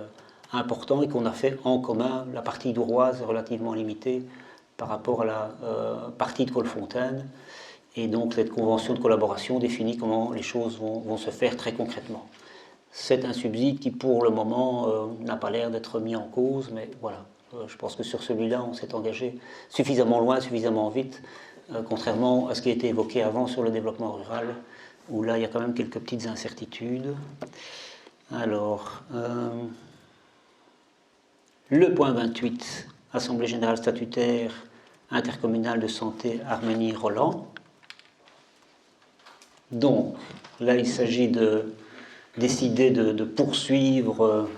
important et qu'on a fait en commun. La partie douroise est relativement limitée par rapport à la partie de Colfontaine. Et donc cette convention de collaboration définit comment les choses vont se faire très concrètement. C'est un subside qui pour le moment n'a pas l'air d'être mis en cause, mais voilà. Je pense que sur celui-là, on s'est engagé suffisamment loin, suffisamment vite, contrairement à ce qui a été évoqué avant sur le développement rural, où là, il y a quand même quelques petites incertitudes. Alors, le point 28, Assemblée générale statutaire intercommunale de santé Arménie-Roland. Donc, là, il s'agit de décider de poursuivre,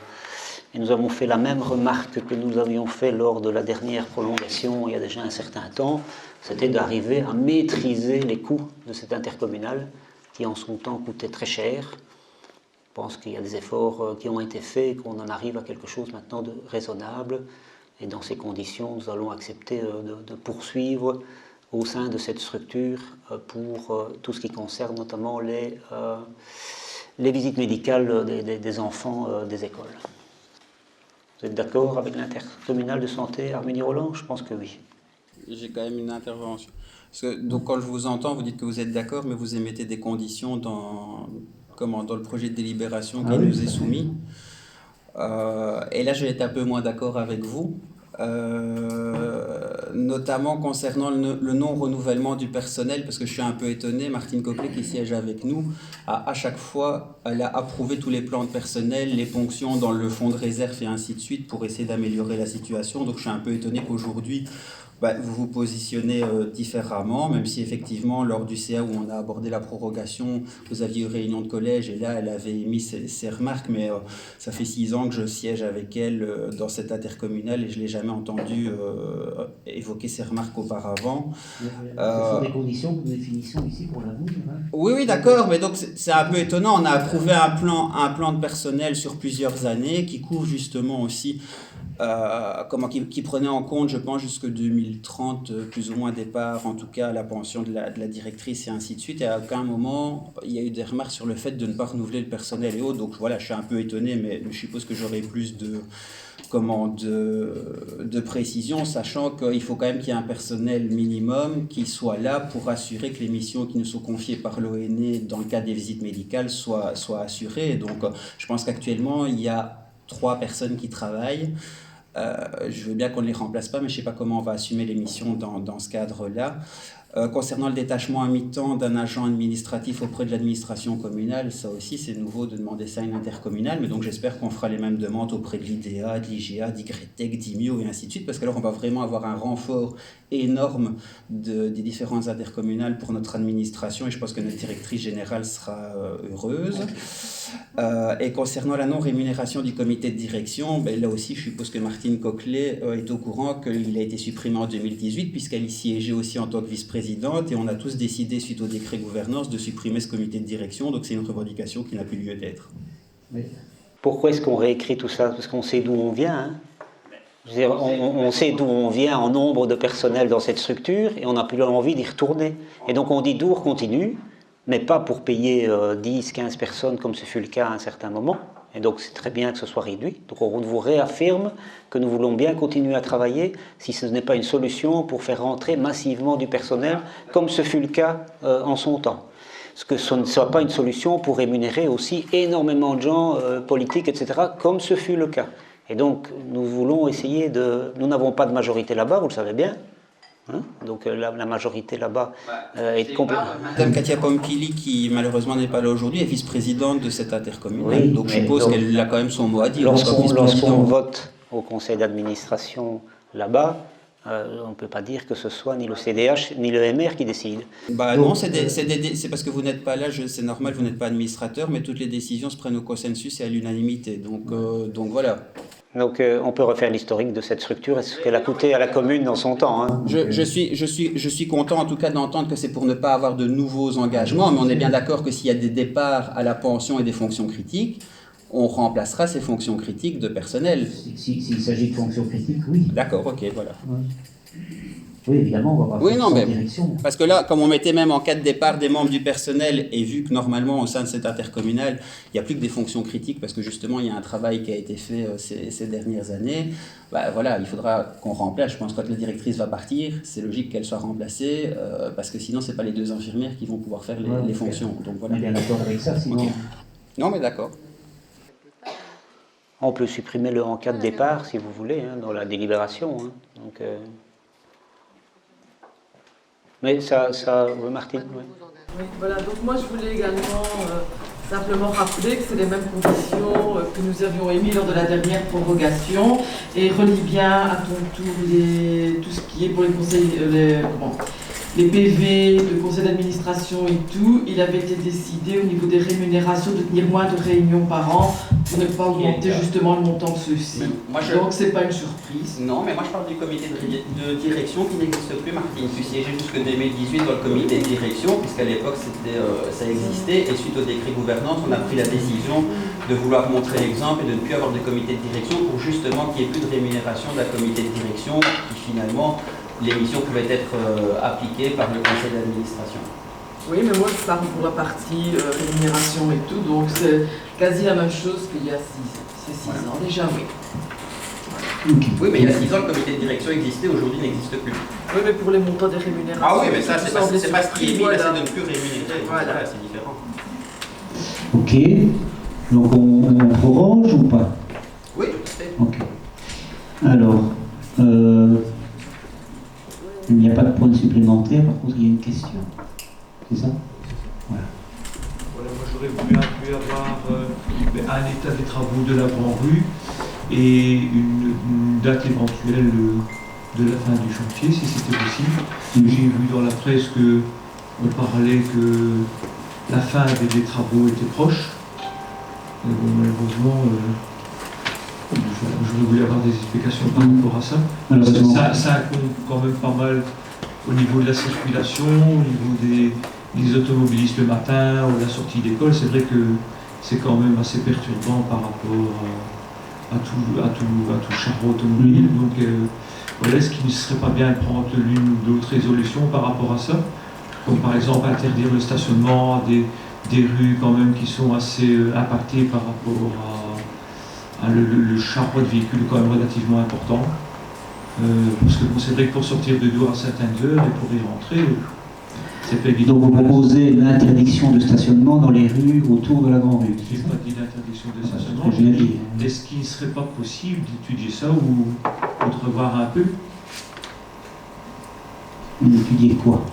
et nous avons fait la même remarque que nous avions fait lors de la dernière prolongation il y a déjà un certain temps, c'était d'arriver à maîtriser les coûts de cette intercommunale qui en son temps coûtait très cher. Je pense qu'il y a des efforts qui ont été faits et qu'on en arrive à quelque chose maintenant de raisonnable. Et dans ces conditions, nous allons accepter de poursuivre au sein de cette structure pour tout ce qui concerne notamment les visites médicales des enfants des écoles. Vous êtes d'accord avec l'intercommunale de santé Arménie-Roland? Je pense que oui. J'ai quand même une intervention. Donc quand je vous entends, vous dites que vous êtes d'accord, mais vous émettez des conditions dans le projet de délibération qui nous est soumis. Et là, je vais être un peu moins d'accord avec vous. Notamment concernant le non-renouvellement du personnel, parce que je suis un peu étonné, Martine Coquelet qui siège avec nous, à chaque fois, elle a approuvé tous les plans de personnel, les ponctions dans le fonds de réserve et ainsi de suite pour essayer d'améliorer la situation. Donc je suis un peu étonné qu'aujourd'hui, vous vous positionnez différemment, même si effectivement, lors du CA où on a abordé la prorogation, vous aviez eu réunion de collège et là, elle avait émis ses remarques, mais ça fait 6 ans que je siège avec elle dans cette intercommunale et je ne l'ai jamais entendu évoquer ses remarques auparavant. Ce sont des conditions que nous définissons ici pour l'avenir. Hein. Oui, d'accord, mais donc c'est un peu étonnant. On a approuvé un plan de personnel sur plusieurs années qui couvre justement aussi qui prenait en compte, je pense, jusque 2030, plus ou moins départ, en tout cas, la pension de la directrice et ainsi de suite. Et à aucun moment, il y a eu des remarques sur le fait de ne pas renouveler le personnel et autres. Donc voilà, je suis un peu étonné, mais je suppose que j'aurai plus de précision, sachant qu'il faut quand même qu'il y ait un personnel minimum qui soit là pour assurer que les missions qui nous sont confiées par l'ONE dans le cadre des visites médicales soient assurées. Donc je pense qu'actuellement, il y a 3 personnes qui travaillent. Je veux bien qu'on ne les remplace pas, mais je ne sais pas comment on va assumer les missions dans ce cadre-là. Concernant le détachement à mi-temps d'un agent administratif auprès de l'administration communale, ça aussi c'est nouveau de demander ça à une intercommunale, mais donc j'espère qu'on fera les mêmes demandes auprès de l'IDEA, de l'IGA, d'YTEC, d'IMIO et ainsi de suite, parce qu'alors on va vraiment avoir un renfort énorme des différentes intercommunales pour notre administration, et je pense que notre directrice générale sera heureuse. Et concernant la non-rémunération du comité de direction, ben là aussi je suppose que Martine Coquelet est au courant qu'il a été supprimé en 2018, puisqu'elle y siégeait aussi en tant que vice-présidente, et on a tous décidé, suite au décret gouvernance, de supprimer ce comité de direction, donc c'est une revendication qui n'a plus lieu d'être. Mais pourquoi est-ce qu'on réécrit tout ça? Parce qu'on sait d'où on vient, hein. Je veux dire, on sait d'où on vient en nombre de personnel dans cette structure, et on n'a plus envie d'y retourner. Et donc on dit Dour continue, mais pas pour payer 10, 15 personnes comme ce fut le cas à un certain moment. Et donc c'est très bien que ce soit réduit. Donc on vous réaffirme que nous voulons bien continuer à travailler si ce n'est pas une solution pour faire rentrer massivement du personnel, comme ce fut le cas en son temps. Parce que ce ne soit pas une solution pour rémunérer aussi énormément de gens politiques, etc., comme ce fut le cas. Et donc nous voulons essayer de... Nous n'avons pas de majorité là-bas, vous le savez bien. Hein, donc la majorité là-bas est complètement... Madame Katia Pompili, qui malheureusement n'est pas là aujourd'hui, est vice-présidente de cette intercommunale. Oui, donc je suppose qu'elle a quand même son mot à dire. Lorsqu'on vote au conseil d'administration là-bas, on ne peut pas dire que ce soit ni le CDH ni le MR qui décide. Bah donc, non, c'est parce que vous n'êtes pas là, c'est normal, vous n'êtes pas administrateur, mais toutes les décisions se prennent au consensus et à l'unanimité. Donc voilà. Donc on peut refaire l'historique de cette structure et ce qu'elle a coûté à la commune dans son temps. Hein. Je suis content en tout cas d'entendre que c'est pour ne pas avoir de nouveaux engagements, mais on est bien d'accord que s'il y a des départs à la pension et des fonctions critiques, on remplacera ces fonctions critiques de personnel. S'il s'agit de fonctions critiques, oui. D'accord, ok, voilà. Ouais. Oui, évidemment, on va oui, non, mais direction. Parce que là, comme on mettait même en cas de départ des membres du personnel, et vu que normalement au sein de cette intercommunale, il n'y a plus que des fonctions critiques, parce que justement il y a un travail qui a été fait ces dernières années, bah, voilà, il faudra qu'on remplace. Je pense que quand la directrice va partir, c'est logique qu'elle soit remplacée, parce que sinon c'est pas les 2 infirmières qui vont pouvoir faire les fonctions. Donc voilà. On est bien d'accord avec ça, sinon... Okay. Non, mais d'accord. On peut supprimer le en cas de départ, si vous voulez, hein, dans la délibération. Hein. Donc, mais ça Martine, oui. Oui, voilà, donc moi je voulais également simplement rappeler que c'est les mêmes conditions que nous avions émises lors de la dernière prorogation, et relie bien à ton tour tout ce qui est pour les conseils, les PV, le conseil d'administration et tout. Il avait été décidé au niveau des rémunérations de tenir moins de réunions par an pour ne pas augmenter justement le montant de ceux-ci. Donc c'est pas une surprise. Non, mais moi je parle du comité de direction qui n'existe plus, Martine. Tu siégeais jusqu'en 2018 dans le comité de direction, puisqu'à l'époque ça existait, et suite au décret gouvernance, on a pris la décision de vouloir montrer l'exemple et de ne plus avoir de comité de direction pour justement qu'il n'y ait plus de rémunération d'un comité de direction qui finalement... l'émission pouvait être appliquée par le conseil d'administration. Oui, mais moi je parle pour la partie rémunération et tout, donc c'est quasi la même chose qu'il y a 6 ans déjà, oui. Voilà. Oui, mais il y a 6 ans, le comité de direction existait, aujourd'hui il n'existe plus. Oui, mais pour les montants des rémunérations... Ah oui, mais ça, c'est pas ce qui est mis, là, c'est de ne plus rémunérer. Voilà, c'est différent. Ok, donc on proroge ou pas? Oui, tout à fait. Ok. Alors, il n'y a pas de point supplémentaire, par contre il y a une question. C'est ça? Voilà. Voilà, moi j'aurais voulu un peu avoir un état des travaux de la Grand-Rue et une date éventuelle de la fin du chantier, si c'était possible. J'ai vu dans la presse qu'on parlait que la fin des travaux était proche. Mais bon, malheureusement, j'aurais voulu avoir des explications par rapport à ça. Alors, ça compte quand même pas mal au niveau de la circulation, au niveau des automobilistes le matin ou la sortie d'école. C'est vrai que c'est quand même assez perturbant par rapport tout charreau automobile. Donc voilà, est-ce qu'il ne serait pas bien de prendre l'une ou l'autre résolution par rapport à ça? Comme par exemple interdire le stationnement à des rues quand même qui sont assez impactées par rapport à le charroi de véhicules est quand même relativement important. Parce que bon, c'est vrai que pour sortir de Dour à certaines heures et pour y rentrer, c'est pas évident. Donc vous proposez l'interdiction de stationnement dans les rues autour de la Grande Rue. Je n'ai pas dit d'interdiction de stationnement. C'est ce que je viens de dire. Est-ce qu'il ne serait pas possible d'étudier ça ou de revoir un peu? Étudier quoi?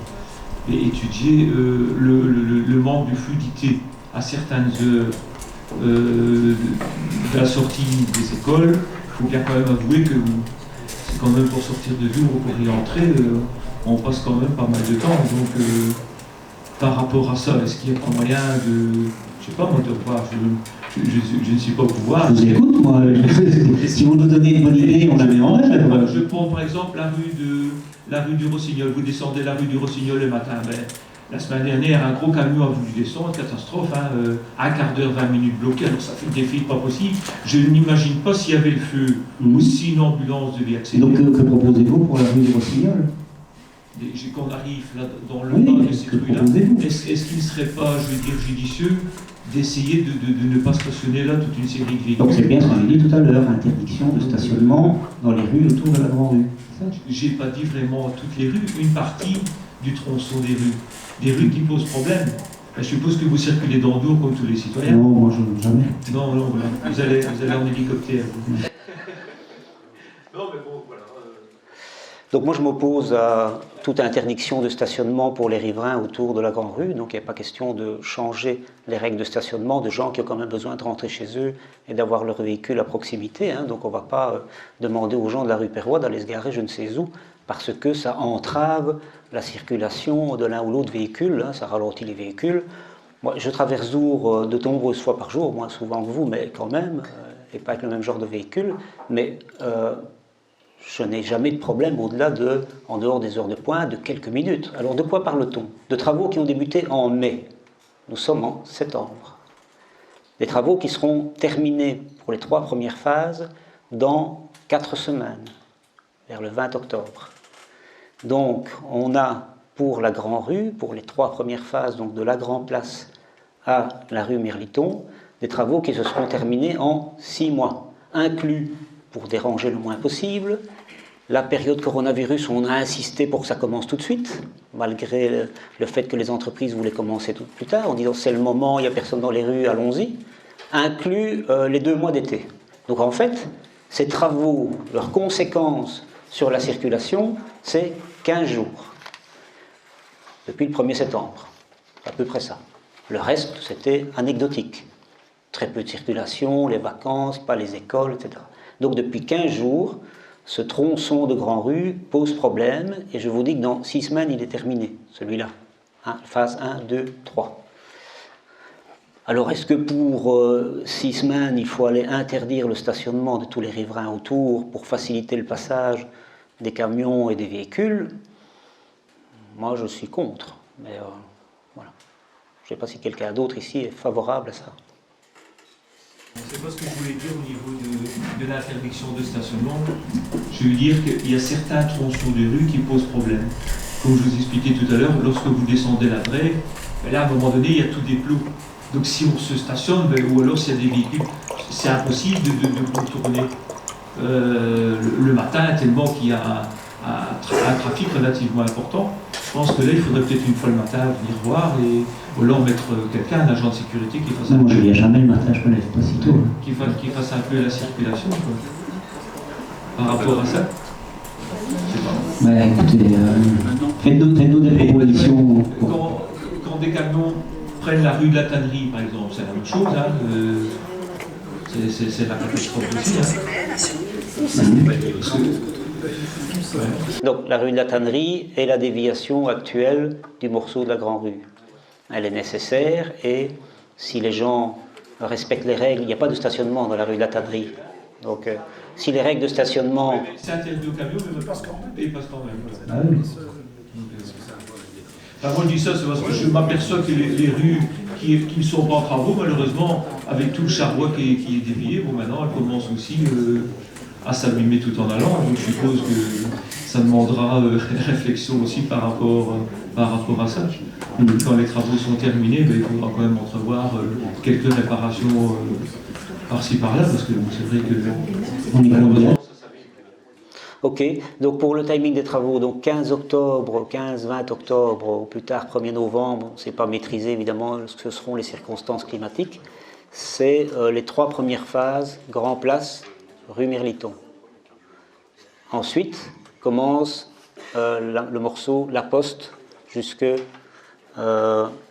Et étudier le manque de fluidité à certaines heures de la sortie des écoles. Il faut bien quand même avouer que c'est quand même pour sortir de Dour ou pour y entrer, on passe quand même pas mal de temps. Donc par rapport à ça, est-ce qu'il y a pas moyen de, je sais pas moi, de voir, je ne suis pas au pouvoir. Je vous écoute, moi. Si vous nous donnez une bonne idée, on la met en rêve. Je prends par exemple la rue du Rossignol. Vous descendez la rue du Rossignol le matin. Ben, la semaine dernière, un gros camion a voulu descendre, catastrophe, hein, un quart d'heure, 20 minutes bloqué, alors ça fait des files pas possible. Je n'imagine pas s'il y avait le feu ou si une ambulance devait accéder. Donc que proposez-vous pour la rue du Rossignol? Qu'on arrive là, dans le Oui, bas de cette rue-là, est-ce qu'il ne serait pas, je veux dire, judicieux d'essayer de ne pas stationner là toute une série de véhicules? Donc c'est bien ce que j'ai dit tout à l'heure, interdiction de stationnement dans les rues autour de la Grande Rue. J'ai pas dit vraiment toutes les rues, une partie du tronçon des rues qui posent problème. Je suppose que vous circulez dans Dour comme tous les citoyens. Non, moi jamais. Non, voilà. Vous allez en hélicoptère. Non, mais bon, voilà. Donc moi je m'oppose à toute interdiction de stationnement pour les riverains autour de la Grande Rue, donc il n'y a pas question de changer les règles de stationnement de gens qui ont quand même besoin de rentrer chez eux et d'avoir leur véhicule à proximité, hein. Donc on ne va pas demander aux gens de la rue Perrois d'aller se garer je ne sais où, parce que ça entrave la circulation de l'un ou l'autre véhicule, hein, ça ralentit les véhicules. Moi je traverse Dour de nombreuses fois par jour, moins souvent que vous, mais quand même, et pas avec le même genre de véhicule, mais je n'ai jamais de problème au-delà de, en dehors des heures de pointe, de quelques minutes. Alors de quoi parle-t-on? De travaux qui ont débuté en mai. Nous sommes en septembre. Des travaux qui seront terminés pour les 3 premières phases dans 4 semaines, vers le 20 octobre. Donc on a pour la Grande Rue, pour les 3 premières phases, donc de la Grande Place à la rue Mirliton, des travaux qui se seront terminés en 6 mois, inclus, pour déranger le moins possible, la période coronavirus, on a insisté pour que ça commence tout de suite, malgré le fait que les entreprises voulaient commencer tout plus tard, en disant c'est le moment, il n'y a personne dans les rues, allons-y, inclus les 2 mois d'été. Donc en fait, ces travaux, leurs conséquences sur la circulation, c'est 15 jours, depuis le 1er septembre, à peu près ça. Le reste, c'était anecdotique. Très peu de circulation, les vacances, pas les écoles, etc. Donc depuis 15 jours, ce tronçon de Grande Rue pose problème, et je vous dis que dans 6 semaines, il est terminé, celui-là. Hein, phase 1, 2, 3. Alors est-ce que pour 6 semaines, il faut aller interdire le stationnement de tous les riverains autour pour faciliter le passage des camions et des véhicules? Moi, je suis contre, mais voilà. Je ne sais pas si quelqu'un d'autre ici est favorable à ça. C'est pas ce que je voulais dire au niveau de l'interdiction de stationnement. Je veux dire qu'il y a certains tronçons de rue qui posent problème. Comme je vous expliquais tout à l'heure, lorsque vous descendez la Drève, là, à un moment donné, il y a tout des plots. Donc si on se stationne, ou alors s'il y a des véhicules, c'est impossible de contourner le matin, tellement qu'il y a un trafic relativement important. Je pense que là, il faudrait peut-être une fois le matin venir voir ou alors mettre quelqu'un, un agent de sécurité qui fasse non, moi je ne viens jamais le matin, je me lève pas si tôt. Qui fasse un peu la circulation, quoi. Par rapport à ça. Je sais pas. Ouais, écoutez, faites-nous des propositions. Quand des camions prennent la rue de la Tannerie, par exemple, c'est la même chose, hein, c'est la catastrophe aussi. Hein. Donc la rue de la Tannerie est la déviation actuelle du morceau de la Grande Rue. Elle est nécessaire, et si les gens respectent les règles, il n'y a pas de stationnement dans la rue de la Tannerie. Donc si les règles de stationnement... C'est interdit aux camions, mais il passe quand même. Ah oui. Enfin, moi je dis ça, c'est parce que je m'aperçois que les rues qui ne sont pas en travaux, malheureusement, avec tout le charroi qui est dévié, bon, maintenant elle commence aussi à s'abîmer tout en allant. Donc je suppose que ça demandera réflexion aussi par rapport à ça. Quand les travaux sont terminés, ben, il faudra quand même entrevoir quelques réparations par-ci par-là, parce que c'est vrai que malheureusement, Ok, donc pour le timing des travaux, donc 15 octobre, 15-20 octobre, au plus tard 1er novembre, on ne sait pas maîtriser évidemment ce que seront les circonstances climatiques, c'est les 3 premières phases, Grand Place, rue Mirliton. Ensuite commence le morceau La Poste jusque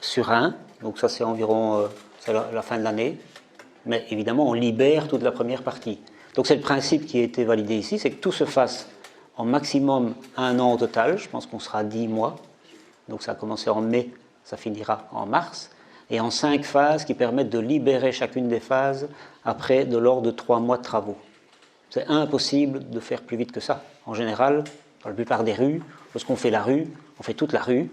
sur Ain, donc ça c'est environ c'est la fin de l'année, mais évidemment on libère toute la première partie. Donc c'est le principe qui a été validé ici, c'est que tout se fasse en maximum 1 an au total, je pense qu'on sera 10 mois, donc ça a commencé en mai, ça finira en mars, et en 5 phases qui permettent de libérer chacune des phases après de l'ordre de 3 mois de travaux. C'est impossible de faire plus vite que ça. En général, dans la plupart des rues, lorsqu'on fait la rue, on fait toute la rue,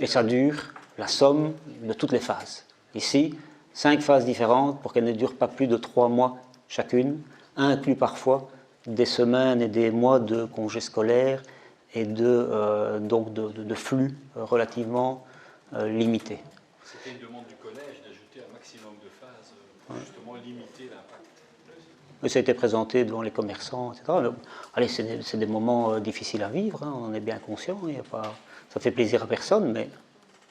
et ça dure la somme de toutes les phases. Ici, 5 phases différentes pour qu'elles ne durent pas plus de 3 mois chacune, inclut parfois des semaines et des mois de congés scolaires et donc de flux relativement limités. C'était une demande du collège d'ajouter un maximum de phases pour justement limiter l'impact. Mais ça a été présenté devant les commerçants, etc. Mais, allez, c'est des moments difficiles à vivre, hein, on en est bien conscient, ça fait plaisir à personne, mais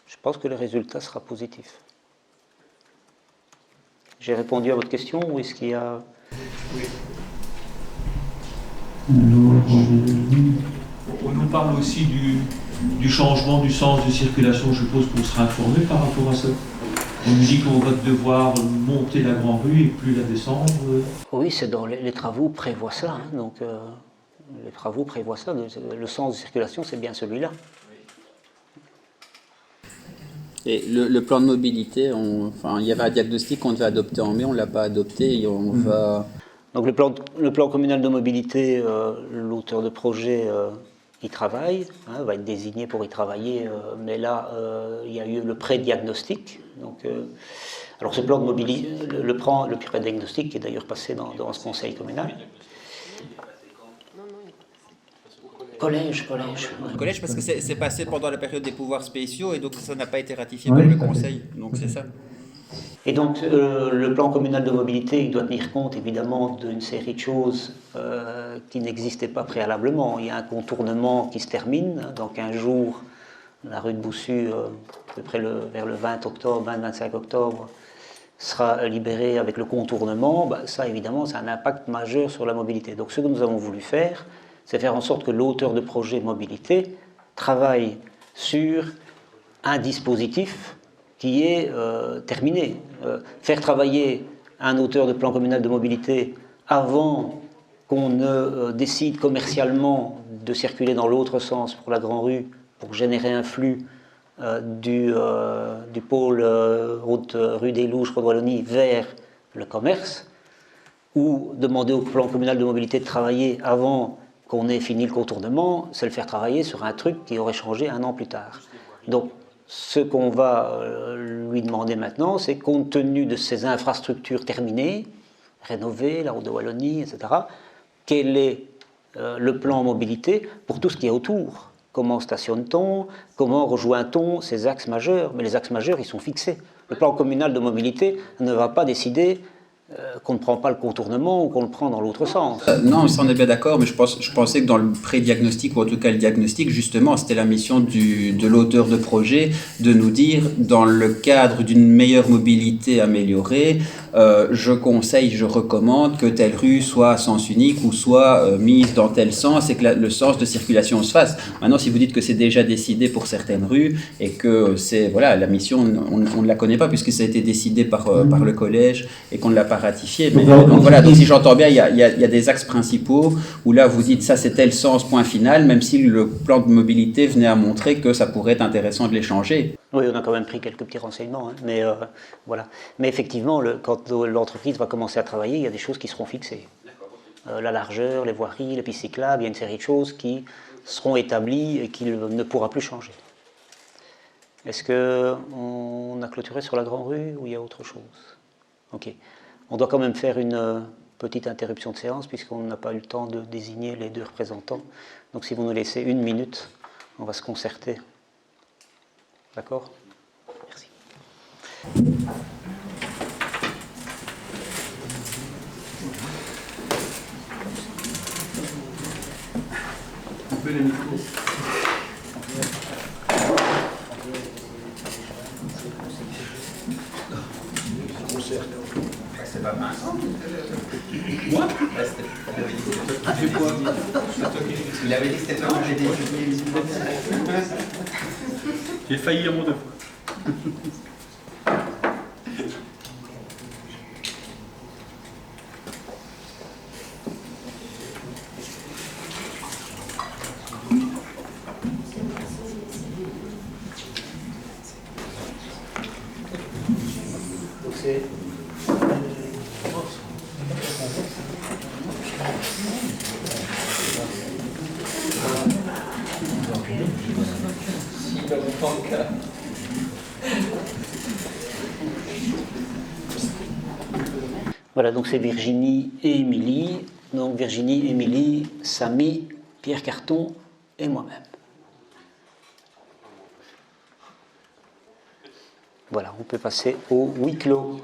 je pense que le résultat sera positif. J'ai répondu à votre question, ou est-ce qu'il y a... oui. On nous parle aussi du changement du sens de circulation, je suppose qu'on sera informé par rapport à ça. On nous dit qu'on va devoir monter la Grande Rue et plus la descendre. Oui, c'est dans les travaux prévoient ça, hein, donc les travaux prévoient ça, le sens de circulation c'est bien celui-là. Et le plan de mobilité, il y avait un diagnostic qu'on devait adopter en mai, on ne l'a pas adopté et on va... Donc le plan communal de mobilité, l'auteur de projet y travaille, hein, va être désigné pour y travailler, mais là il y a eu le pré-diagnostic. Donc, alors ce plan de mobilité, le pré-diagnostic qui est d'ailleurs passé dans ce conseil communal. Collège. Collège, parce que c'est passé pendant la période des pouvoirs spéciaux et donc ça n'a pas été ratifié par le Conseil. Donc c'est ça. Et donc le plan communal de mobilité, il doit tenir compte évidemment d'une série de choses qui n'existaient pas préalablement. Il y a un contournement qui se termine dans 15 jours. La rue de Boussu, à peu près vers le 20 octobre, 20-25 octobre, sera libérée avec le contournement. Ça évidemment, c'est un impact majeur sur la mobilité. Donc ce que nous avons voulu faire, c'est faire en sorte que l'auteur de projet mobilité travaille sur un dispositif qui est terminé. Faire travailler un auteur de plan communal de mobilité avant qu'on ne décide commercialement de circuler dans l'autre sens pour la Grande Rue, pour générer un flux du pôle route rue des Louches, Route-Wallonie, vers le commerce, ou demander au plan communal de mobilité de travailler avant qu'on ait fini le contournement, c'est le faire travailler sur un truc qui aurait changé 1 an plus tard. Donc, ce qu'on va lui demander maintenant, c'est compte tenu de ces infrastructures terminées, rénovées, la route de Wallonie, etc., quel est le plan mobilité pour tout ce qui est autour? Comment stationne-t-on? Comment rejoint-on ces axes majeurs? Mais les axes majeurs, ils sont fixés. Le plan communal de mobilité ne va pas décider qu'on ne prend pas le contournement ou qu'on le prend dans l'autre sens. Non, ça on est bien d'accord, mais je pensais que dans le pré-diagnostic, ou en tout cas le diagnostic, justement, c'était la mission de l'auteur de projet de nous dire, dans le cadre d'une meilleure mobilité améliorée, je conseille, je recommande que telle rue soit à sens unique ou soit mise dans tel sens et que le sens de circulation se fasse. Maintenant, si vous dites que c'est déjà décidé pour certaines rues et que c'est, voilà, la mission, on ne la connaît pas puisque ça a été décidé par le collège et qu'on ne l'a pas ratifié. Mais, donc voilà, donc si j'entends bien, il y a des axes principaux où là vous dites ça c'est tel sens, point final, même si le plan de mobilité venait à montrer que ça pourrait être intéressant de les changer. Oui, on a quand même pris quelques petits renseignements, hein, mais voilà. Mais effectivement, quand l'entreprise va commencer à travailler, il y a des choses qui seront fixées. La largeur, les voiries, les pistes cyclables, il y a une série de choses qui seront établies et qu'il ne pourra plus changer. Est-ce qu'on a clôturé sur la Grande Rue ou il y a autre chose? Ok. On doit quand même faire une petite interruption de séance puisqu'on n'a pas eu le temps de désigner les 2 représentants. Donc si vous nous laissez 1 minute, on va se concerter. D'accord? Merci. Coupez le micro. C'est pas mince. Moi c'était quoi? Il avait dit que c'était toi qui l'avais dit. J'ai failli à mon 2 fois. Donc c'est... Voilà, donc c'est Virginie et Émilie. Donc Virginie, Émilie, Samy, Pierre Carton et moi-même. Voilà, on peut passer au huis clos.